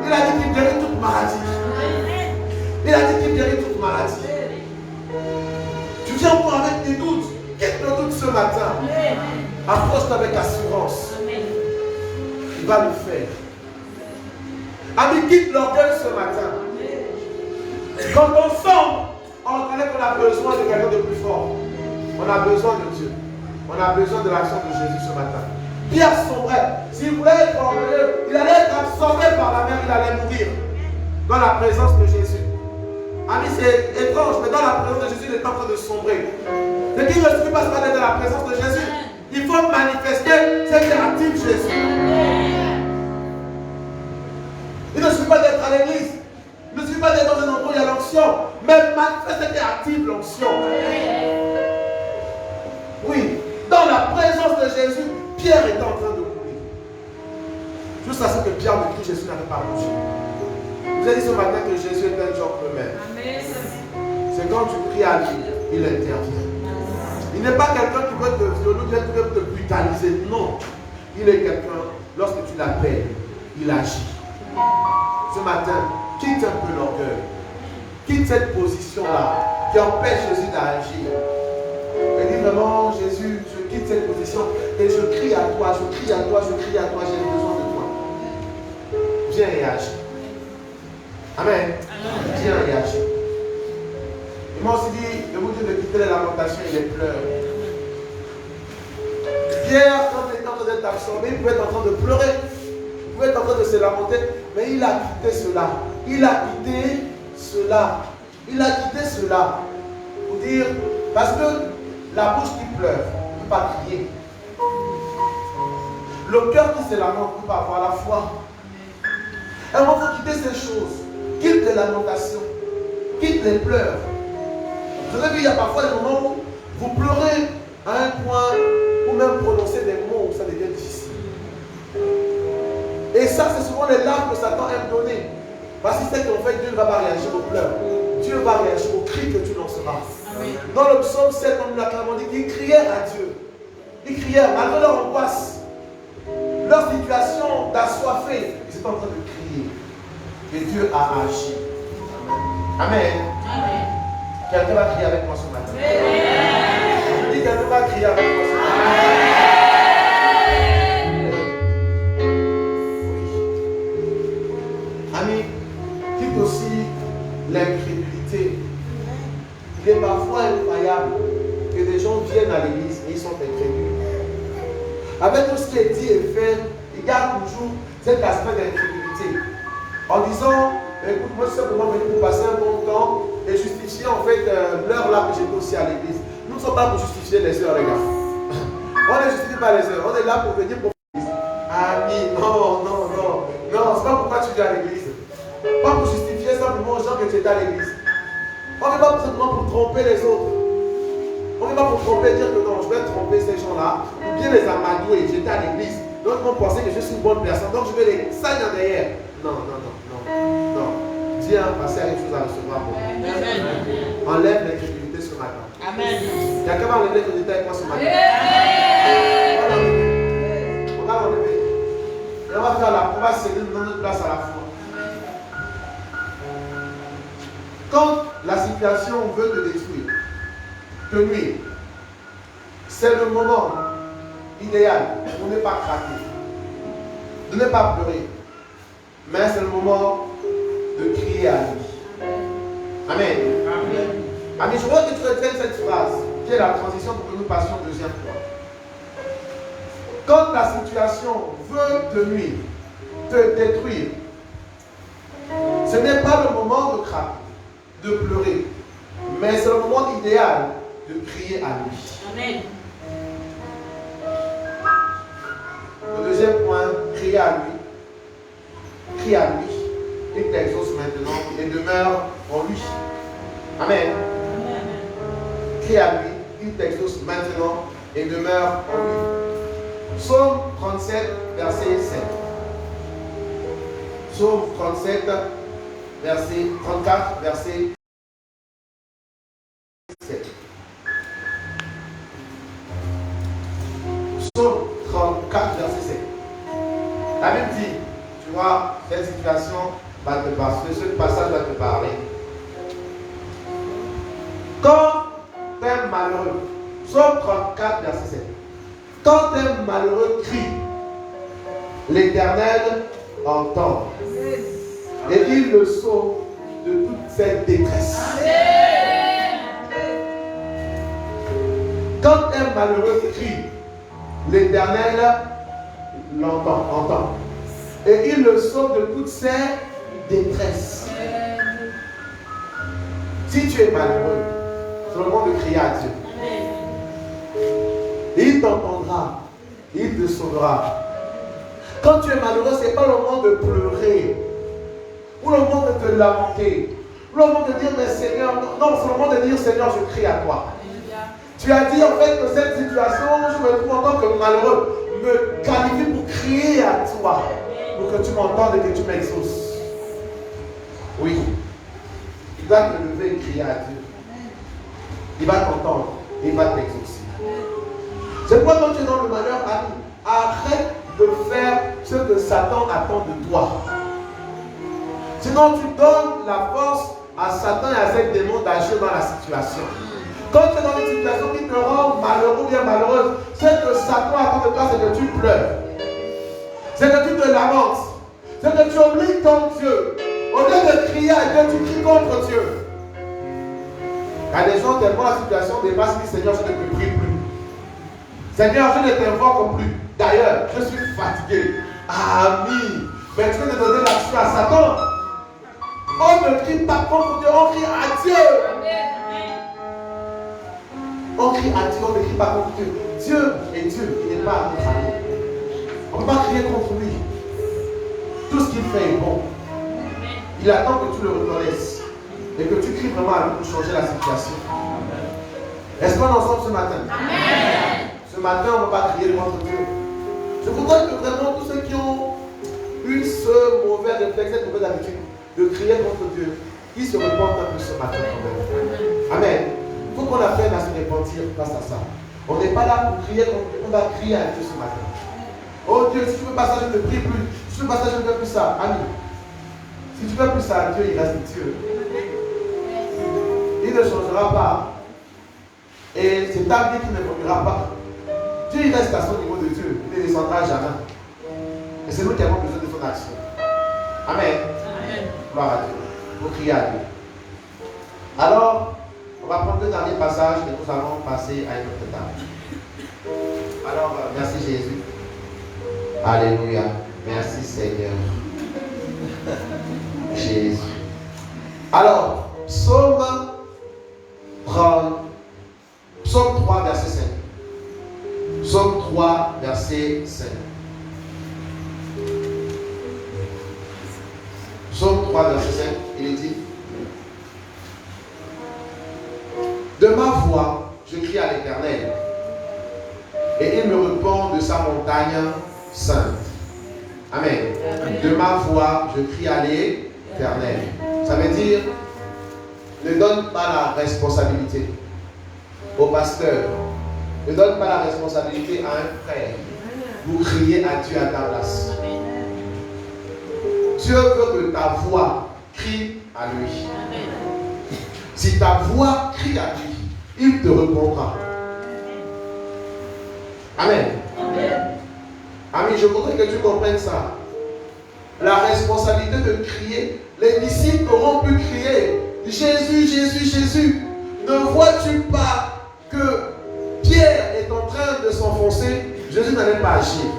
Il a dit qu'il guérit toute maladie. Il a dit qu'il guérit toute maladie. Tu viens encore avec des doutes. Quitte le doute ce matin. Approche-toi avec assurance. Il va le faire. Ami, quitte l'orgueil ce matin. Quand on sombre, on reconnaît qu'on a besoin de quelqu'un de plus fort. On a besoin de Dieu. On a besoin de l'action de Jésus ce matin. Pierre sombrait. S'il voulait être orgueilleux, il allait être absorbé par la mer, il allait mourir. Dans la présence de Jésus. Ami, c'est étrange, mais dans la présence de Jésus, il est en train de sombrer. C'est qu'il ne suffit pas d'être dans la présence de Jésus. Il faut manifester ce qui active Jésus. Il ne suffit pas d'être à l'église. Il ne suffit pas d'être dans un endroit où il y a l'onction. Mais manifester ce qui active l'onction. Oui, dans la présence de Jésus, Pierre était en train de courir. Jusqu'à ce que Pierre me crie, Jésus n'avait pas bougé. Vous avez dit ce matin que Jésus est un gentleman. C'est quand tu pries à lui, il intervient. Il n'est pas quelqu'un qui veut te violer, qui veut te brutaliser. Non. Il est quelqu'un, lorsque tu l'appelles, il agit. Ce matin, quitte un peu l'orgueil. Quitte cette position-là qui empêche Jésus d'agir. Et dis vraiment, Jésus, je quitte cette position et je crie à toi, je crie à toi, je crie à toi, j'ai besoin de toi. Viens et agis. Amen. Viens et agis. Il m'a aussi dit, de vous dire de quitter les lamentations et les pleurs. Pierre, quand il était en train d'être absorbé, il pouvait être en train de pleurer. Il pouvait être en train de se lamenter. Mais il a quitté cela. Il a quitté cela. Il a quitté cela. Pour dire, parce que la bouche qui pleure ne peut pas crier. Le cœur qui se lamente ne peut pas avoir la foi. Et il faut quitter ces choses. quitte les lamentations, quitte les pleurs. Vous avez vu, il y a parfois des moments où vous pleurez à un point où même prononcer des mots, ça devient difficile. Et ça, c'est souvent les larmes que Satan aime donner. Parce qu'il sait qu'en fait, Dieu ne va pas réagir aux pleurs. Dieu va réagir aux cris que tu lanceras. Dans le psaume 7, on nous l'a clairement dit qu'ils crièrent à Dieu. Ils crièrent, malgré leur angoisse, leur situation d'assoiffé, ils étaient en train de crier. Et Dieu a agi. Amen. Amen. Quelqu'un va crier avec moi ce matin. Je dis quelqu'un va crier avec moi ce matin. Ami, quitte aussi l'incrédulité. Il est parfois incroyable que des gens viennent à l'église et ils sont incrédules. Avec tout ce qui est dit et fait, il garde toujours cet aspect d'incrédulité. En disant, écoute, moi je suis simplement venu pour passer un bon temps et justifier en fait l'heure là que j'étais aussi à l'église. Nous ne sommes pas pour justifier les heures, les gars. On ne justifie pas les heures, on est là pour venir pour l'église. Ami, non, c'est pas pourquoi tu viens à l'église. Pas pour justifier simplement aux gens que tu étais à l'église. On n'est pas simplement pour tromper les autres. On n'est pas pour tromper, dire que non, je vais tromper ces gens-là, ou bien les amadouer. J'étais à l'église, donc ils vont penser que je suis une bonne personne, donc je vais les saigner en derrière. Non. Dieu a passé à une chose à recevoir pour moi. Enlève l'incrédulité ce matin. Amen. Quelqu'un va enlever l'incrédulité avec moi ce matin. On va l'enlever. Et on va céder notre place à la foi. Quand la situation veut te détruire, te nuire, c'est le moment idéal pour ne pas craquer, de ne pas pleurer, mais c'est le moment de crier à lui. Amen. Amen. Je voudrais que tu retiennes cette phrase, qui est la transition pour que nous passions au deuxième point. Quand la situation veut te nuire, te détruire, ce n'est pas le moment de craquer, de pleurer, mais c'est le moment idéal de crier à lui. Amen. Le deuxième point, crier à lui. Crie à lui. Il t'exauce maintenant et demeure en lui. Amen. Crie à lui. Il t'exauce maintenant et demeure en lui. Psaume 37, verset 7. Psaume 37, verset 34, verset 7. Psaume 34, verset 7. La Bible dit, tu vois, cette situation va te passer, ce passage va te parler. Quand tu es malheureux, Psaume 34, verset 7. Quand un malheureux crie, l'Éternel entend. Et il le sauve de toute cette détresse. Amen. Quand un malheureux crie, l'Éternel entend. Et il le sauve de toutes ses détresses. Amen. Si tu es malheureux, c'est le moment de crier à Dieu. Et il t'entendra. Il te sauvera. Quand tu es malheureux, ce n'est pas le moment de pleurer. Ou le moment de te lamenter. Ou le moment de dire, mais Seigneur, non, c'est le moment de dire, Seigneur, je crie à toi. Tu as dit en fait que cette situation où je me trouve en tant que malheureux me qualifie pour crier à toi. Pour que tu m'entendes et que tu m'exauces. Oui. Tu dois te lever et crier à Dieu. Il va t'entendre et il va t'exaucer. C'est pourquoi quand tu es dans le malheur, arrête de faire ce que Satan attend de toi. Sinon, tu donnes la force à Satan et à ces démons d'agir dans la situation. Quand tu es dans une situation qui te rend malheureux ou bien malheureuse, ce que Satan attend de toi, c'est que tu pleures. C'est que tu te lamentes. C'est que tu oublies ton Dieu. Au lieu de crier à Dieu, tu cries contre Dieu. Il y a des gens tellement la situation dépasse qui disent, Seigneur, je ne te prie plus. Seigneur, je ne t'invoque plus. D'ailleurs, je suis fatigué. Ami, mais tu veux te donner l'action à Satan. On ne crie pas contre Dieu, on crie à Dieu. On crie à Dieu, on ne crie pas contre Dieu. Dieu est Dieu, il n'est pas à notre ami. On ne peut pas crier contre lui. Tout ce qu'il fait est bon. Il attend que tu le reconnaisses et que tu cries vraiment à lui pour changer la situation. Est-ce qu'on est ensemble ce matin? Amen. Ce matin, on ne va pas crier contre Dieu. Je voudrais que vraiment tous ceux qui ont eu ce mauvais réflexe, cette mauvaise habitude de crier contre Dieu, qu'ils se repentent un peu ce matin quand même. Amen. Il faut qu'on apprenne à se repentir face à ça. On n'est pas là pour crier contre Dieu, on va crier à Dieu ce matin. Oh Dieu, si tu veux pas ça, je ne te prie plus. Si tu veux pas ça, je ne fais plus ça. Ami, si tu ne fais plus ça à Dieu, il reste Dieu. Il ne changera pas. Et c'est ta vie qui n'évoluera pas. Dieu, il reste à son niveau de Dieu. Il ne descendra jamais. Et c'est nous qui avons besoin de son action. Amen. Amen. Gloire à Dieu. Il faut crier à Dieu. Alors, on va prendre le dernier passage et nous allons passer à une autre table. Alors, merci Jésus. Alléluia. Merci Seigneur. Jésus. Alors, Psaume 3, verset 5. Psaume 3, verset 5. Psaume 3, verset 5, il est dit: de ma voix, je crie à l'Éternel, et il me répond de sa montagne sainte. Amen. De ma voix, je crie à l'Éternel. Ça veut dire, ne donne pas la responsabilité au pasteur. Ne donne pas la responsabilité à un frère. Vous criez à Dieu à ta place. Dieu veut que ta voix crie à lui. Si ta voix crie à lui, il te répondra. Amen. Amis, je voudrais que tu comprennes ça. La responsabilité de crier, les disciples auront pu crier: Jésus, Jésus, Jésus. Ne vois-tu pas que Pierre est en train de s'enfoncer? Jésus n'allait pas agir.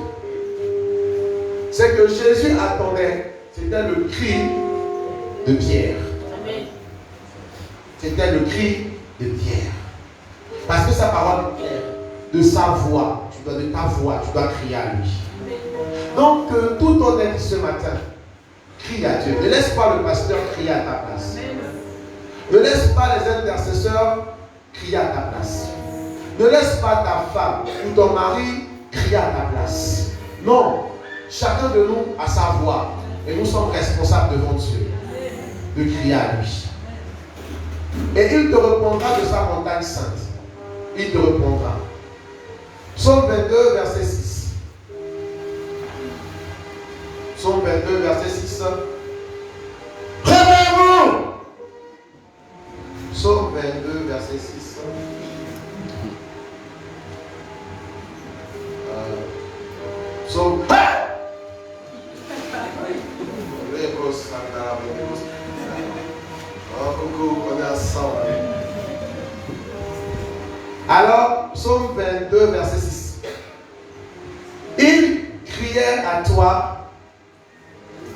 C'est que Jésus attendait, c'était le cri de Pierre. C'était le cri de Pierre. Parce que sa parole est claire. De sa voix, de ta voix, tu dois crier à lui. Donc, tout honnête ce matin, crie à Dieu. Ne laisse pas le pasteur crier à ta place. Ne laisse pas les intercesseurs crier à ta place. Ne laisse pas ta femme ou ton mari crier à ta place. Non, chacun de nous a sa voix. Et nous sommes responsables devant Dieu de crier à lui. Et il te répondra de sa montagne sainte. Il te répondra. Psaume 22, verset 6. Psaume 22, verset 6. Réveillez-vous! Psaume 22, verset 6. Psaume. Alors, Psaume 22, verset 6. Ils criaient à toi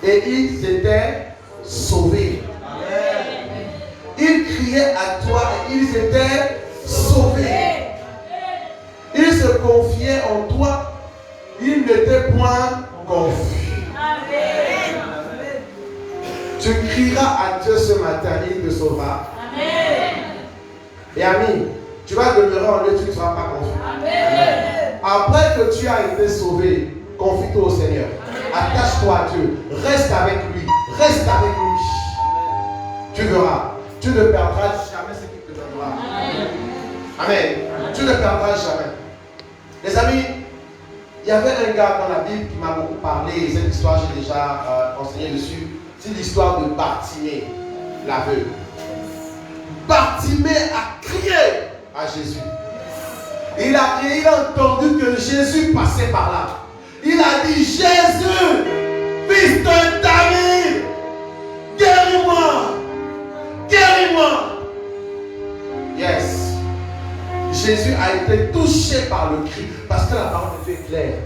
et ils étaient sauvés. Amen. Ils criaient à toi et ils étaient sauvés. Ils se confiaient en toi. Ils n'étaient point confus. Amen. Tu crieras à Dieu ce matin, il te sauvera. Amen. Et ami, tu vas demeurer en lui, tu ne seras pas confus. Amen. Après que tu as été sauvé, confie-toi au Seigneur. Attache-toi à Dieu. Reste avec lui. Reste avec lui. Tu verras. Tu ne perdras jamais ce qu'il te donnera. Amen. Tu ne perdras jamais. Les amis, il y avait un gars dans la Bible qui m'a beaucoup parlé. Cette histoire, j'ai déjà enseigné dessus. C'est l'histoire de Bartimée, l'aveugle. Bartimée a crié à Jésus. Il a entendu que Jésus passait par là. Il a dit: Jésus, fils de David, guéris-moi, guéris-moi. Yes. Jésus a été touché par le cri, parce que la parole de Dieu est claire.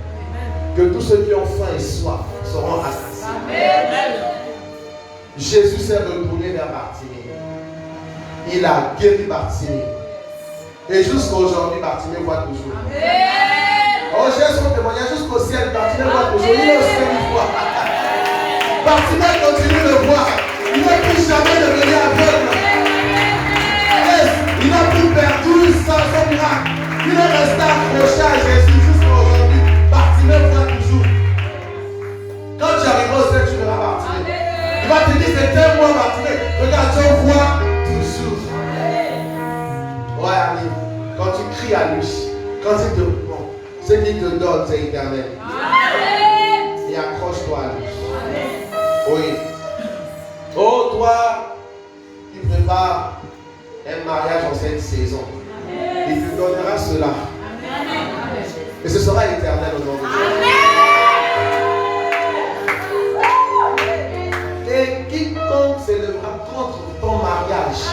Que tous ceux qui ont faim et soif seront rassasiés. Amen. Jésus s'est retourné vers Bartimée. Il a guéri Bartimée. Et jusqu'à aujourd'hui, Bartimée voit toujours. Amen. Oh, j'ai son témoignage jusqu'au ciel. Bartimée voit toujours. Il est au ciel, il voit. Bartimée continue de voir. Il ne peut jamais devenir aveugle. Yes. Il n'a plus perdu son miracle. Il est resté accroché à Jésus jusqu'à aujourd'hui. Bartimée voit toujours. Quand tu arriveras au ciel, tu verras Bartimée. Il va te dire c'était moi Bartimée. Regarde, tu vois toujours. Ouais, ami. Quand tu cries à lui, quand il te prend, ce qu'il te donne, c'est éternel. Et accroche-toi à lui. Oui. Oh, toi qui prépares un mariage en cette saison, il te donnera cela. Et ce sera éternel au nom de Jésus. Et quiconque s'élèvera contre ton mariage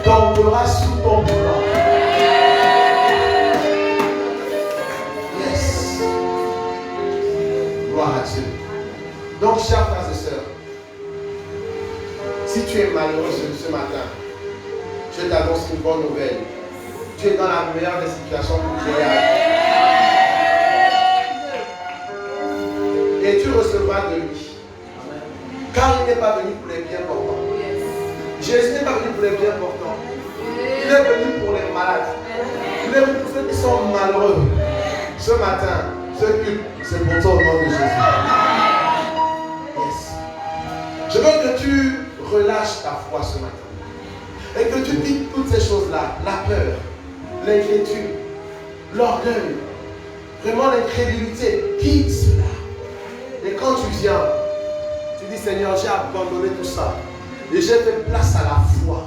tombera sous ton boulot. Yes. Gloire à Dieu. Donc, chers frères et sœurs, si tu es malheureux ce matin, je t'annonce une bonne nouvelle. Tu es dans la meilleure des situations pour créer. Et tu recevras de lui. Car il n'est pas venu pour les bien portants. Jésus n'est pas venu pour les bien portants. Il est venu pour les malades. Il est venu pour ceux qui sont malheureux. Ce matin, ce culte, c'est pour toi au nom de Jésus. Yes. Je veux que tu relâches ta foi ce matin. Et que tu quittes toutes ces choses-là. La peur, l'inquiétude, l'orgueil, vraiment l'incrédulité. Quitte cela. Et quand tu viens, tu dis Seigneur, j'ai abandonné tout ça. Et j'ai fait place à la foi.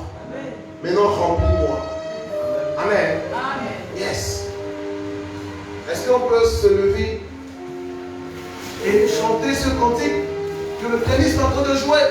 Maintenant, remplis-moi. Amen. Yes. Est-ce qu'on peut se lever et chanter ce cantique que le pianiste est en train de jouer?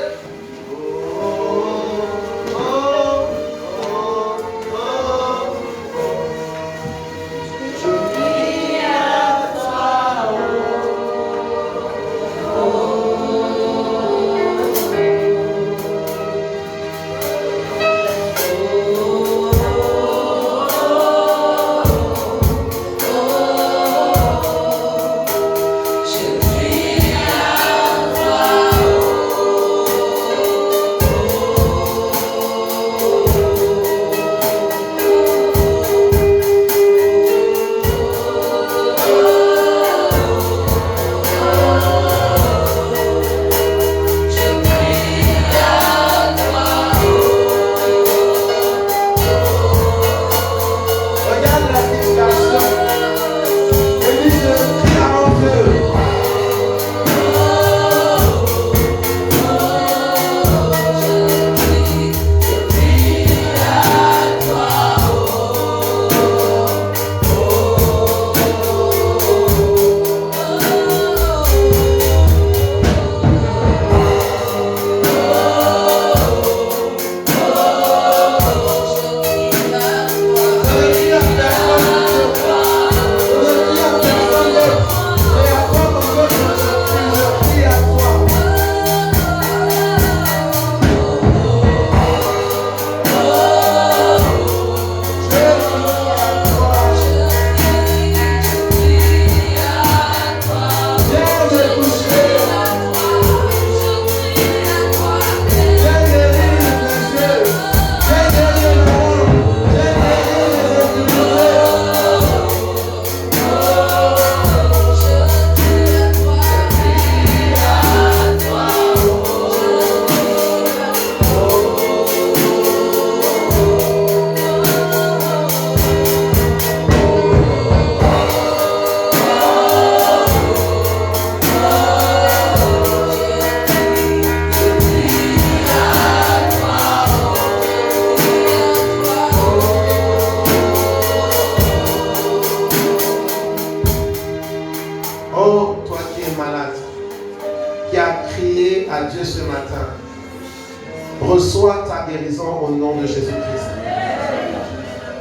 Reçois ta guérison au nom de Jésus-Christ.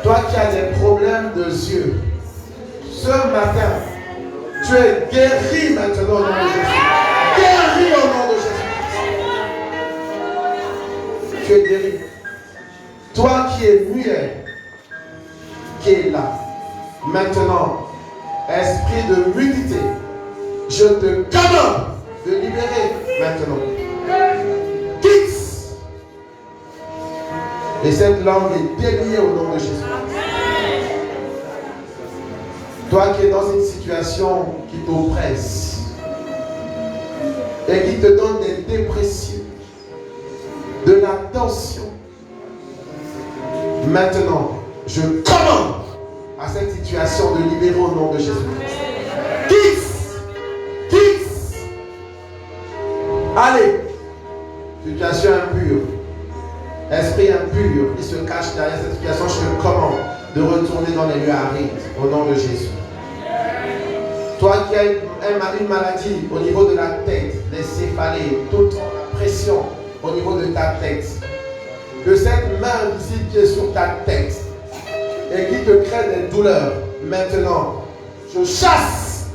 Toi qui as des problèmes de yeux, ce matin, tu es guéri maintenant au nom de Jésus. Guéri au nom de Jésus-Christ. Tu es guéri. Toi qui es muet, qui est là, maintenant, esprit de nudité, je te commande de libérer maintenant. Quitte Et cette langue est déliée au nom de Jésus. Toi qui es dans une situation qui t'oppresse et qui te donne des dépressions, de la tension, maintenant, je commande à cette situation de libérer au nom de Jésus-Christ. Quitte. Allez. Situation impure. Esprit impur qui se cache derrière cette situation, je te commande de retourner dans les lieux arides au nom de Jésus. Toi qui as une maladie au niveau de la tête, les céphalées, toute la pression au niveau de ta tête, que cette main invisible qui est sur ta tête et qui te crée des douleurs, maintenant, je chasse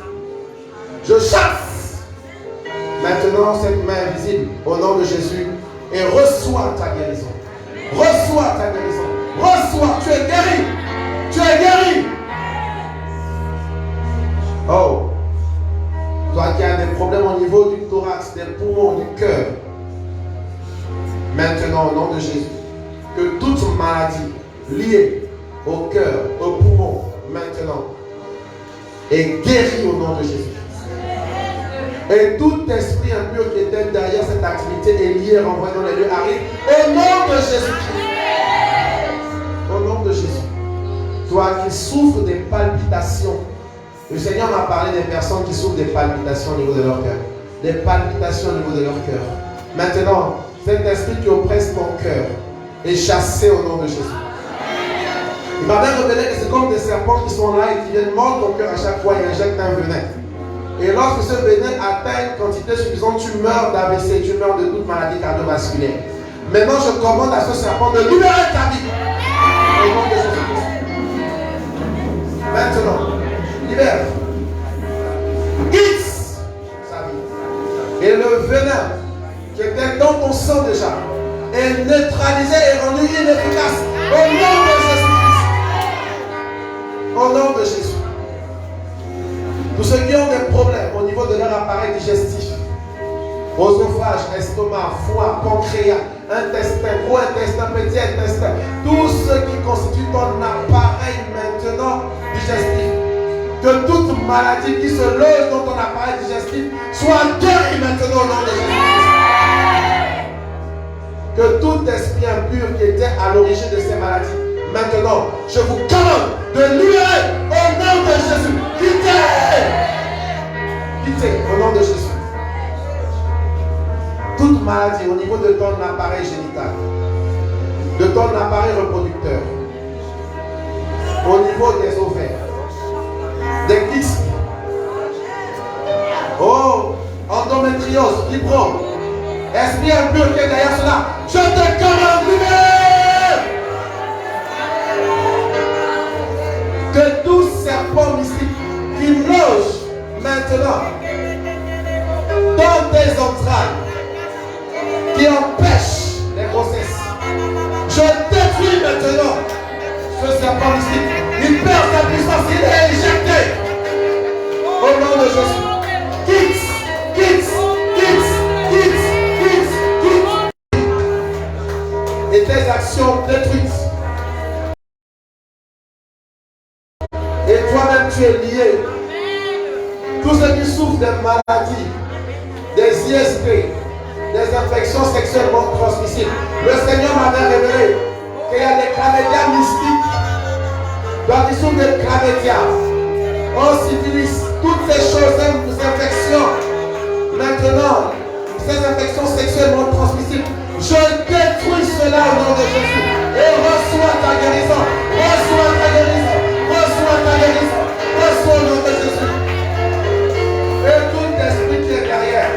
maintenant cette main invisible au nom de Jésus et reçois ta guérison. Reçois ta guérison. Reçois, tu es guéri. Tu es guéri. Oh, toi qui as des problèmes au niveau du thorax, des poumons, du cœur, maintenant au nom de Jésus, que toute maladie liée au cœur, au poumon, maintenant, est guérie au nom de Jésus. Et tout esprit impur qui était derrière cette activité est lié, renvoyé dans les lieux arides, au nom de Jésus-Christ. Au nom de Jésus. Toi qui souffres des palpitations, le Seigneur m'a parlé des personnes qui souffrent des palpitations au niveau de leur cœur. Des palpitations au niveau de leur cœur. Maintenant, cet esprit qui oppresse ton cœur est chassé au nom de Jésus. Il m'a bien révélé que c'est comme des serpents qui sont là et qui viennent mordre ton cœur à chaque fois et injectent un venin. Et lorsque ce venin atteint une quantité suffisante, tu meurs d'AVC, tu meurs de toute maladie cardiovasculaire. Maintenant, je commande à ce serpent de libérer ta vie. Au nom de Jésus-Christ. Maintenant, libère. Quitte sa vie. Et le venin qui était dans ton sang déjà est neutralisé et rendu inefficace. Au nom de Jésus-Christ. Au nom de Jésus. Tous ceux qui ont des problèmes au niveau de leur appareil digestif, oesophage, estomac, foie, pancréas, intestin, gros intestin, petit intestin, tout ce qui constitue ton appareil maintenant digestif, que toute maladie qui se loge dans ton appareil digestif soit guérie maintenant au nom de Jésus. Que tout esprit impur qui était à l'origine de ces maladies, maintenant, je vous commande de libérer au nom de Jésus. Quittez au nom de Jésus. Toute maladie au niveau de ton appareil génital, de ton appareil reproducteur, au niveau des ovaires, des kystes, oh, endométriose, fibrome, esprit impur qui est derrière cela, je te commande libérer. Que tout serpent mystique qui loge maintenant dans tes entrailles, qui empêche les grossesses, je détruis maintenant ce serpent mystique. Il perd sa puissance, il est éjecté au nom de Jésus. Quitte. Et tes actions détruites. Et toi-même tu es lié. Tous ceux qui souffrent des maladies, des ISP, des infections sexuellement transmissibles, le Seigneur m'avait révélé qu'il y a des chlamydia mystiques. Donc ils souffrent des chlamydia, syphilis, toutes ces choses, ces infections. Maintenant, ces infections sexuellement transmissibles, je détruis cela au nom de Jésus. Et reçois ta guérison. Reçois ta guérison. Reçois ta guérison. Reçois au nom de Jésus. Et tout esprit qui est derrière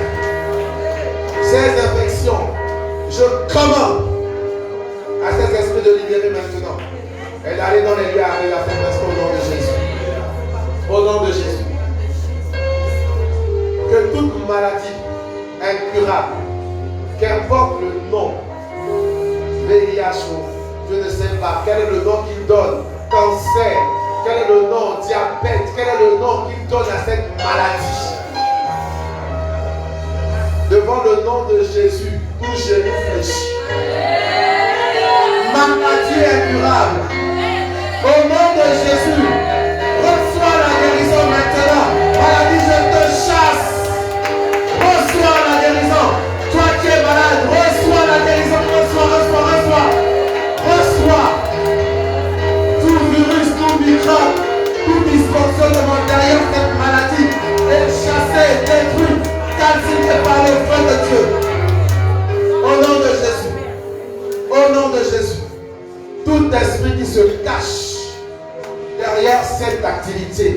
ces infections, je commande à ces esprits de libérer maintenant et d'aller dans les lieux avec la faiblesse au nom de Jésus. Au nom de Jésus. Que toute maladie incurable, qu'importe le nom, VIH, je ne sais pas, quel est le nom qu'il donne, cancer, quel est le nom, diabète, quel est le nom qu'il donne à cette maladie. Devant le nom de Jésus, tout genou fléchit. qui est durable. Au nom de Jésus, reçois la guérison maintenant. Maladie, je te chasse. Reçois la guérison. Toi qui es malade, reçois la guérison. Reçois. Tout virus, tout microbe, tout dysfonctionnement derrière cette maladie est chassé, détruit, calciné par le feu de Dieu. Au nom de Jésus. Au nom de Jésus. Tout esprit qui se cache derrière cette activité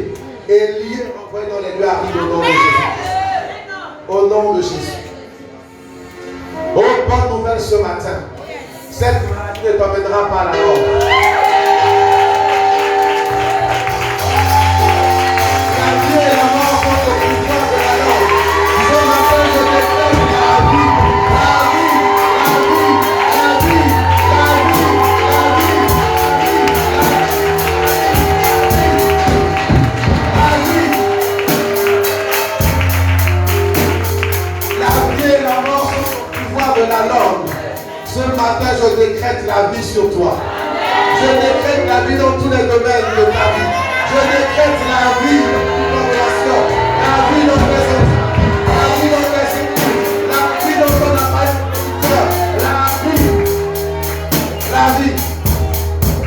est lié, envoyé dans les lieux arides au nom de Jésus. Au nom de Jésus. Oh, bonne nouvelle ce matin. Cette maladie ne t'emmènera pas à la mort. La vie et la mort sont au pouvoir de la mort. Ce matin, je déclare la vie, la vie, la vie, la vie, la vie, la vie, la vie et la mort sont au pouvoir de la langue. Ce matin, je décrète la vie sur toi. Je décrète la vie dans tous les domaines de ta vie. Je décrète la vie dans ton relation, la vie dans tes sentiments, la vie dans tes esprits, la vie dans ton appareil cœur, la vie.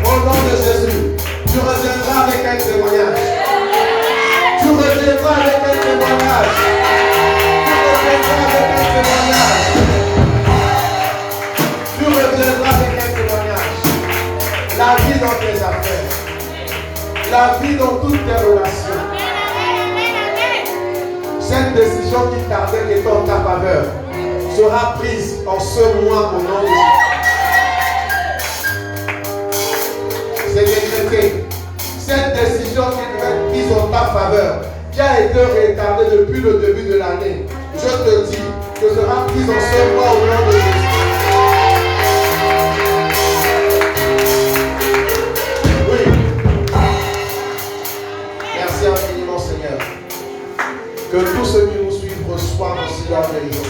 Au nom de Jésus, tu reviendras avec un témoignage. Tu reviendras avec un témoignage. Tu reviendras avec un témoignage. Tu reviendras avec un témoignage. La vie dans tes affaires. La vie dans toutes tes relations. Cette décision qui tardait et en ta faveur sera prise en ce mois au nom de Jésus. C'est décrété. Cette décision qui devait être prise en ta faveur, qui a été retardée depuis le début de l'année, je te dis que sera prise en ce mois au nom de Jésus. Infiniment Seigneur, que tous ceux qui nous suivent reçoivent aussi la guérison.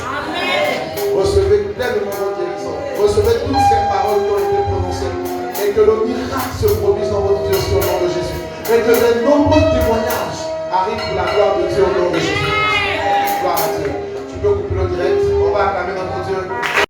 Recevez pleinement votre guérison. Recevez toutes ces paroles qui ont été prononcées et que le miracle se produise dans votre vie au nom de Jésus et que de nombreux témoignages arrivent pour la gloire de Dieu au nom de Jésus. Gloire à Dieu. Tu peux couper le direct. On va acclamer notre Dieu.